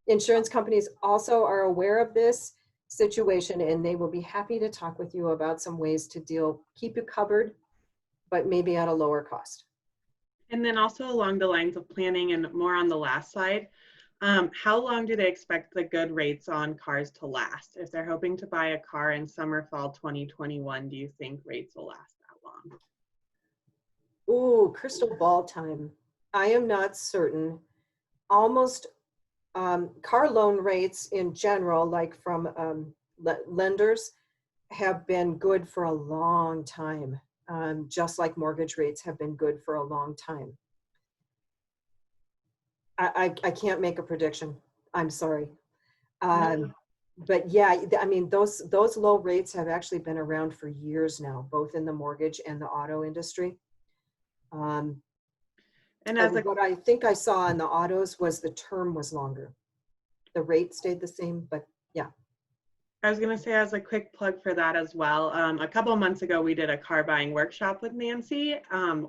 insurance companies also are aware of this situation, and they will be happy to talk with you about some ways to keep you covered, but maybe at a lower cost. And then also along the lines of planning and more on the last slide, how long do they expect the good rates on cars to last? If they're hoping to buy a car in summer, fall 2021, do you think rates will last that long? Ooh, crystal ball time. I am not certain. Almost car loan rates in general, like from lenders, have been good for a long time, just like mortgage rates have been good for a long time. I can't make a prediction. I'm sorry. But yeah, I mean, those low rates have actually been around for years now, both in the mortgage and the auto industry. And as what I think I saw in the autos was the term was longer. The rate stayed the same, but yeah. I was going to say, as a quick plug for that as well, a couple of months ago, we did a car buying workshop with Nancy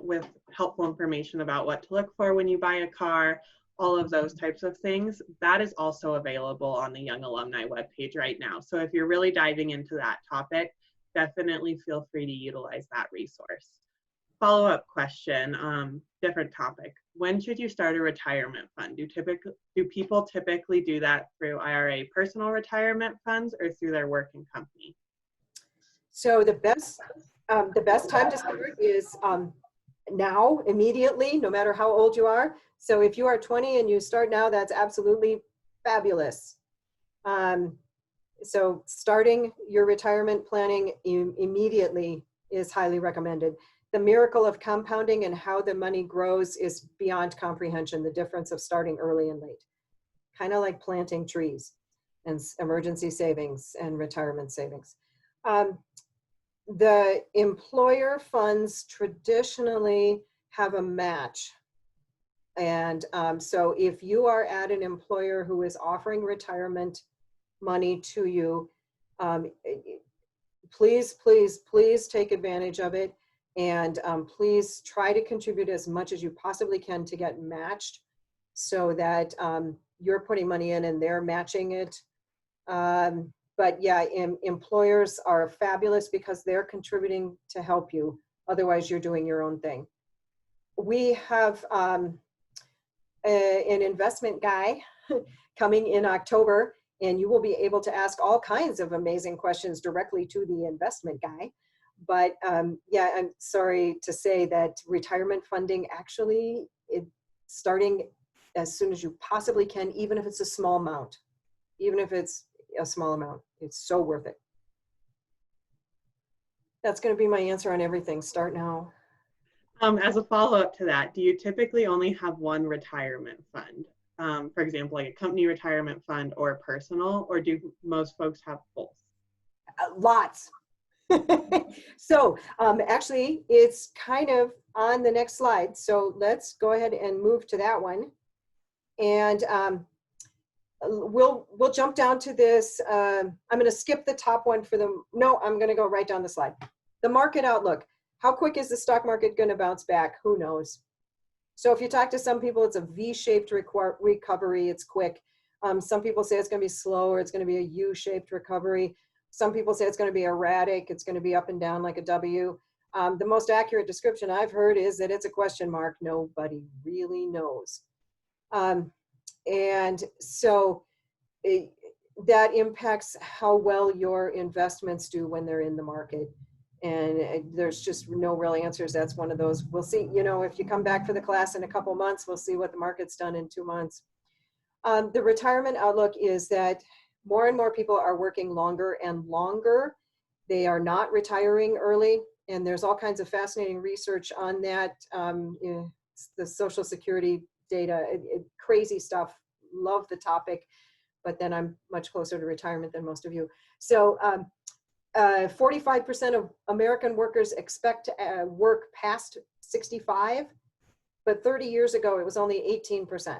with helpful information about what to look for when you buy a car, all of those types of things. That is also available on the Young Alumni webpage right now. So if you're really diving into that topic, definitely feel free to utilize that resource. Follow-up question, different topic. When should you start a retirement fund? Do people typically do that through IRA personal retirement funds or through their working company? So the best time to start is now, immediately, no matter how old you are. So if you are 20 and you start now, that's absolutely fabulous. So starting your retirement planning immediately is highly recommended. The miracle of compounding and how the money grows is beyond comprehension, the difference of starting early and late. Kind of like planting trees and emergency savings and retirement savings. The employer funds traditionally have a match. And so if you are at an employer who is offering retirement money to you, please, please, please take advantage of it. And please try to contribute as much as you possibly can to get matched so that you're putting money in and they're matching it. But yeah, employers are fabulous because they're contributing to help you. Otherwise, you're doing your own thing. We have an investment guy coming in October, and you will be able to ask all kinds of amazing questions directly to the investment guy. But yeah, I'm sorry to say that retirement funding actually is starting as soon as you possibly can, even if it's a small amount. Even if it's a small amount, it's so worth it. That's going to be my answer on everything. Start now. As a follow-up to that, do you typically only have one retirement fund? For example, like a company retirement fund or personal, or do most folks have both? Lots. So actually, it's kind of on the next slide. So let's go ahead and move to that one. And we'll jump down to this. I'm going to skip the top one for the, no, I'm going to go right down the slide. The market outlook. How quick is the stock market going to bounce back? Who knows? So if you talk to some people, it's a V-shaped recovery. It's quick. Some people say it's going to be slow, or it's going to be a U-shaped recovery. Some people say it's going to be erratic. It's going to be up and down like a W. The most accurate description I've heard is that it's a question mark. Nobody really knows. And so that impacts how well your investments do when they're in the market. And there's just no real answers. That's one of those. We'll see, you know, if you come back for the class in a couple months, we'll see what the market's done in 2 months. The retirement outlook is that more and more people are working longer and longer. They are not retiring early. And there's all kinds of fascinating research on that. The Social Security data, crazy stuff. Love the topic, but then I'm much closer to retirement than most of you. So 45% of American workers expect to work past 65, but 30 years ago, it was only 18%.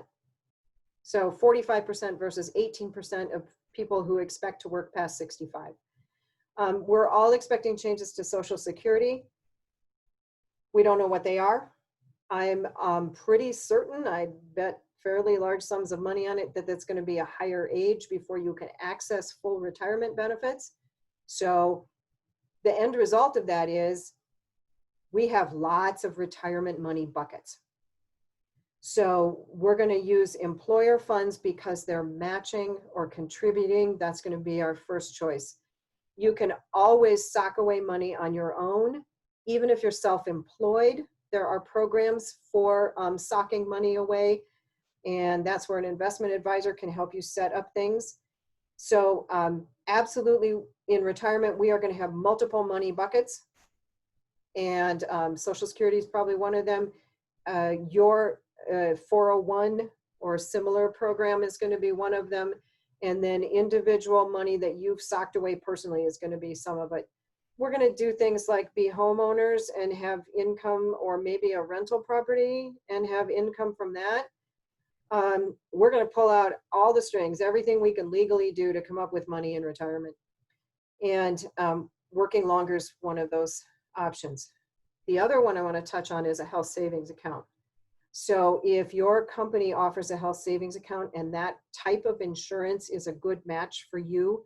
So 45% versus 18% of people who expect to work past 65. We're all expecting changes to Social Security. We don't know what they are. I'm pretty certain, I bet fairly large sums of money on it, that that's going to be a higher age before you can access full retirement benefits. So the end result of that is we have lots of retirement money buckets. So we're going to use employer funds because they're matching or contributing. That's going to be our first choice. You can always sock away money on your own, even if you're self-employed. There are programs for socking money away, and that's where an investment advisor can help you set up things. So absolutely, in retirement, we are going to have multiple money buckets, and Social Security is probably one of them. Your 401 or similar program is going to be one of them, and then individual money that you've socked away personally is going to be some of it. We're going to do things like be homeowners and have income, or maybe a rental property and have income from that. We're going to pull out all the strings, everything we can legally do to come up with money in retirement. And working longer is one of those options. The other one I want to touch on is a health savings account. So if your company offers a health savings account and that type of insurance is a good match for you,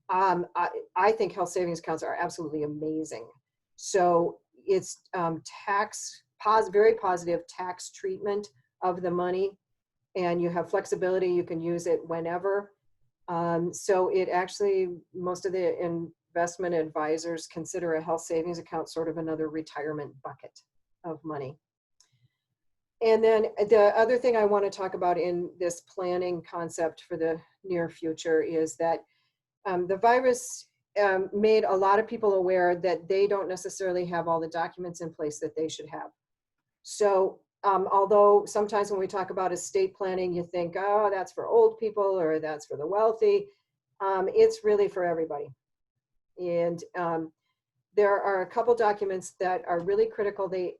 I think health savings accounts are absolutely amazing. So it's very positive tax treatment of the money, and you have flexibility. You can use it whenever. So it actually, most of the investment advisors consider a health savings account sort of another retirement bucket of money. And then the other thing I want to talk about in this planning concept for the near future is that the virus made a lot of people aware that they don't necessarily have all the documents in place that they should have. So although sometimes when we talk about estate planning, you think, oh, that's for old people or that's for the wealthy, it's really for everybody. And there are a couple documents that are really critical. They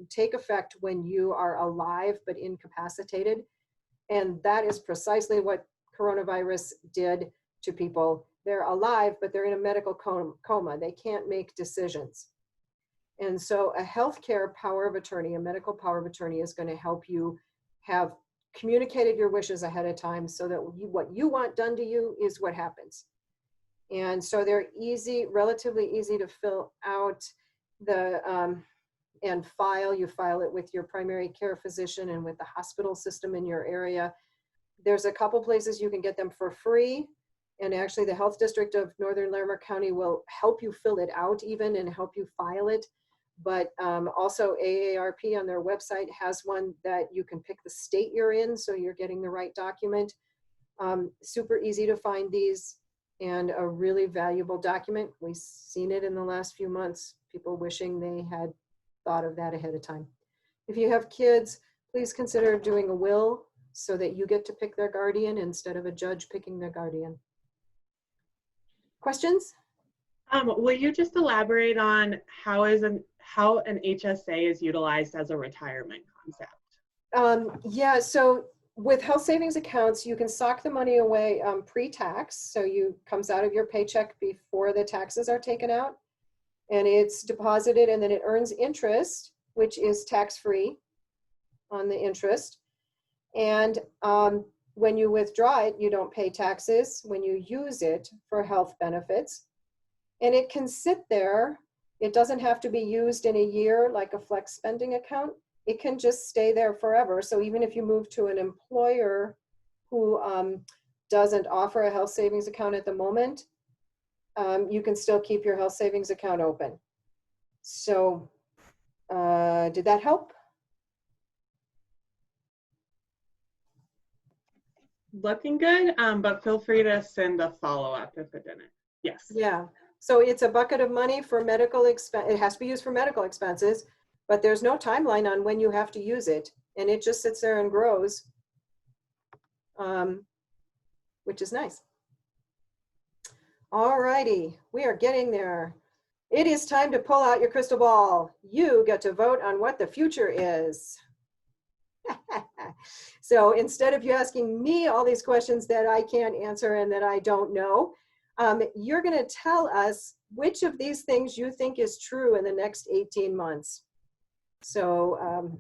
take effect when you are alive but incapacitated. And that is precisely what coronavirus did to people. They're alive, but they're in a medical coma. They can't make decisions. And so a healthcare power of attorney, a medical power of attorney, is going to help you have communicated your wishes ahead of time so that what you want done to you is what happens. And so they're easy, relatively easy to fill out and file. You file it with your primary care physician and with the hospital system in your area. There's a couple places you can get them for free. And actually the Health District of Northern Larimer County will help you fill it out even and help you file it. But also AARP on their website has one that you can pick the state you're in, so you're getting the right document. Super easy to find these, and a really valuable document. We've seen it in the last few months, people wishing they had thought of that ahead of time. If you have kids, please consider doing a will so that you get to pick their guardian instead of a judge picking their guardian. Questions? Will you just elaborate on how an HSA is utilized as a retirement concept? Yeah, so with health savings accounts, you can sock the money away pre-tax. So comes out of your paycheck before the taxes are taken out, and it's deposited, and then it earns interest, which is tax-free on the interest. And when you withdraw it, you don't pay taxes when you use it for health benefits. And it can sit there. It doesn't have to be used in a year like a flex spending account. It can just stay there forever. So even if you move to an employer who doesn't offer a health savings account at the moment, you can still keep your health savings account open. So did that help? Looking good, but feel free to send a follow-up if it didn't. Yes. Yeah. So it's a bucket of money for medical expense. It has to be used for medical expenses, but there's no timeline on when you have to use it. And it just sits there and grows, which is nice. All righty, we are getting there. It is time to pull out your crystal ball. You get to vote on what the future is. So instead of you asking me all these questions that I can't answer and that I don't know, you're going to tell us which of these things you think is true in the next 18 months. So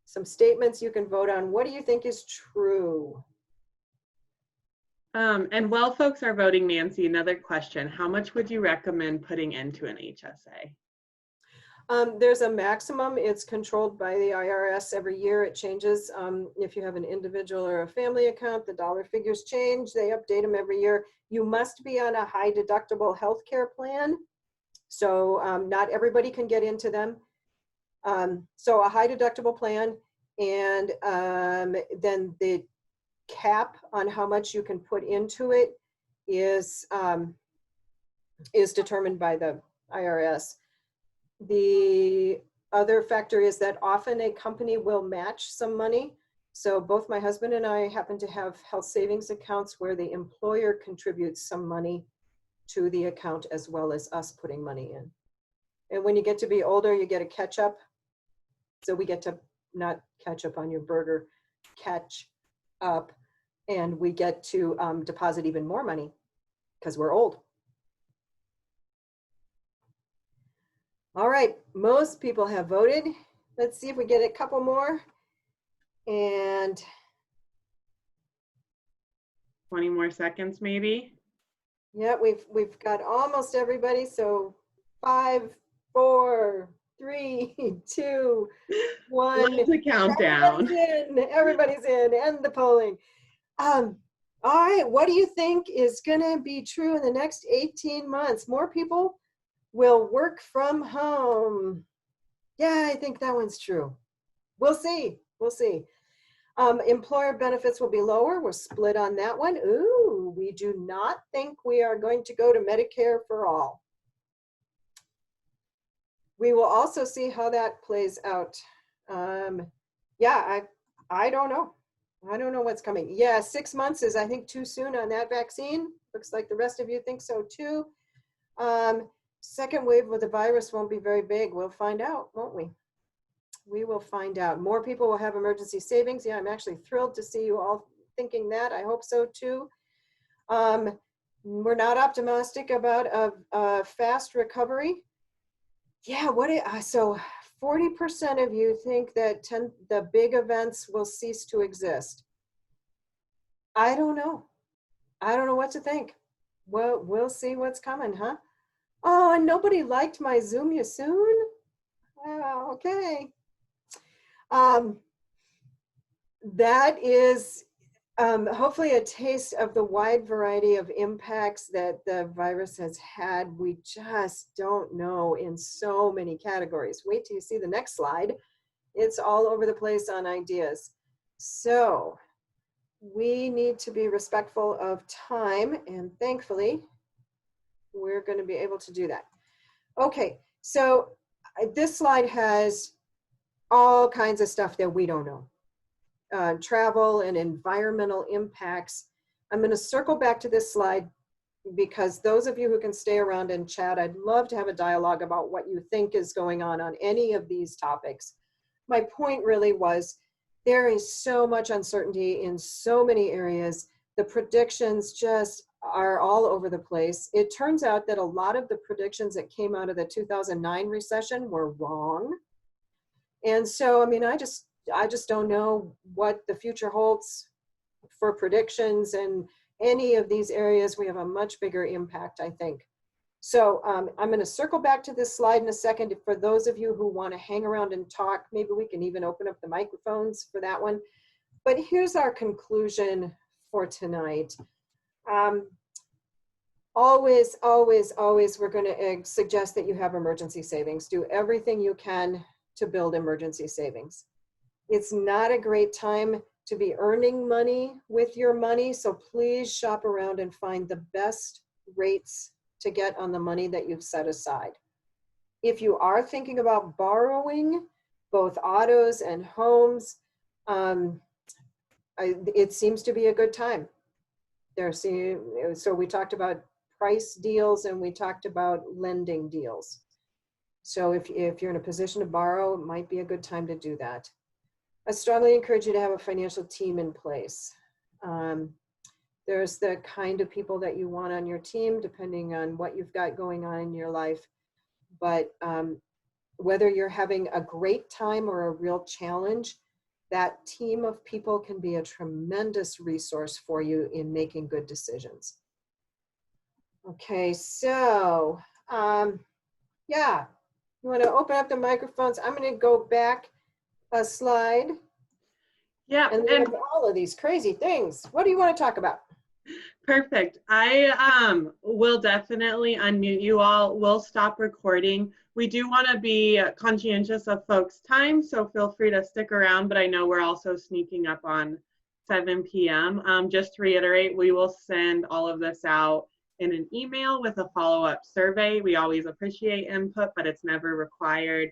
some statements you can vote on. What do you think is true? And while folks are voting, Nancy, another question. How much would you recommend putting into an HSA? There's a maximum. It's controlled by the IRS every year. It changes. If you have an individual or a family account, the dollar figures change. They update them every year. You must be on a high deductible healthcare plan. So not everybody can get into them. So a high deductible plan, and then the cap on how much you can put into it is determined by the IRS. The other factor is that often a company will match some money. So both my husband and I happen to have health savings accounts where the employer contributes some money to the account as well as us putting money in. And when you get to be older, you get a catch up. So we get to not catch up on your burger, catch up, and we get to deposit even more money because we're old. All right, most people have voted. Let's see if we get a couple more. And 20 more seconds, maybe. yeah, we've got almost everybody. So 5, 4, 3, 2, 1. Lots of countdown. Everybody's in. End the polling. All right, what do you think is going to be true in the next 18 months? More people will work from home. Yeah, I think that one's true. We'll see. We'll see. Employer benefits will be lower. We're split on that one. Ooh, we do not think we are going to go to Medicare for all. We will also see how that plays out. Yeah, I don't know. I don't know what's coming. Yeah, 6 months is, I think, too soon on that vaccine. Looks like the rest of you think so too. Second wave with the virus won't be very big. We'll find out, won't we? We will find out. More people will have emergency savings. Yeah, I'm actually thrilled to see you all thinking that. I hope so too. We're not optimistic about a fast recovery. Yeah, so 40% of you think that the big events will cease to exist. I don't know. I don't know what to think. Well, we'll see what's coming, huh? Oh, and nobody liked my Zoom you soon? Oh, okay. That is hopefully a taste of the wide variety of impacts that the virus has had. We just don't know in so many categories. Wait till you see the next slide. It's all over the place on ideas. So we need to be respectful of time, and thankfully, we're going to be able to do that. Okay, so this slide has all kinds of stuff that we don't know. Travel and environmental impacts. I'm going to circle back to this slide because those of you who can stay around and chat, I'd love to have a dialogue about what you think is going on any of these topics. My point really was there is so much uncertainty in so many areas. The predictions just are all over the place. It turns out that a lot of the predictions that came out of the 2009 recession were wrong. And so, I mean, I just don't know what the future holds for predictions, and any of these areas we have a much bigger impact, I think. So I'm going to circle back to this slide in a second. For those of you who want to hang around and talk, maybe we can even open up the microphones for that one. But here's our conclusion for tonight. Always, always, always, we're going to suggest that you have emergency savings. Do everything you can to build emergency savings. It's not a great time to be earning money with your money, so please shop around and find the best rates to get on the money that you've set aside. If you are thinking about borrowing, both autos and homes, it seems to be a good time. So we talked about price deals and we talked about lending deals. So if you're in a position to borrow, it might be a good time to do that. I strongly encourage you to have a financial team in place. There's the kind of people that you want on your team, depending on what you've got going on in your life. But whether you're having a great time or a real challenge, that team of people can be a tremendous resource for you in making good decisions. Okay, so yeah, you want to open up the microphones? I'm going to go back a slide. Yeah, And we have all of these crazy things. What do you want to talk about? perfect. I will definitely unmute you all. We'll stop recording. We do want to be conscientious of folks' time, so feel free to stick around, but I know we're also sneaking up on 7 p.m. Just to reiterate, we will send all of this out in an email with a follow-up survey. We always appreciate input, but it's never required.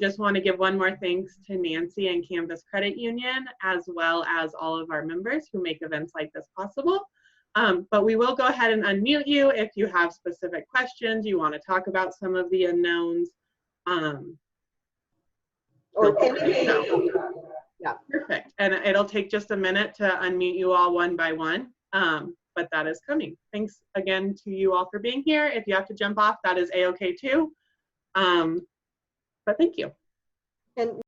Just want to give one more thanks to Nancy and Canvas Credit Union, as well as all of our members who make events like this possible. But we will go ahead and unmute you if you have specific questions, you want to talk about some of the unknowns. Or anything. Yeah, perfect. And it'll take just a minute to unmute you all one by one, but that is coming. Thanks again to you all for being here. If you have to jump off, that is A-okay too. But thank you. And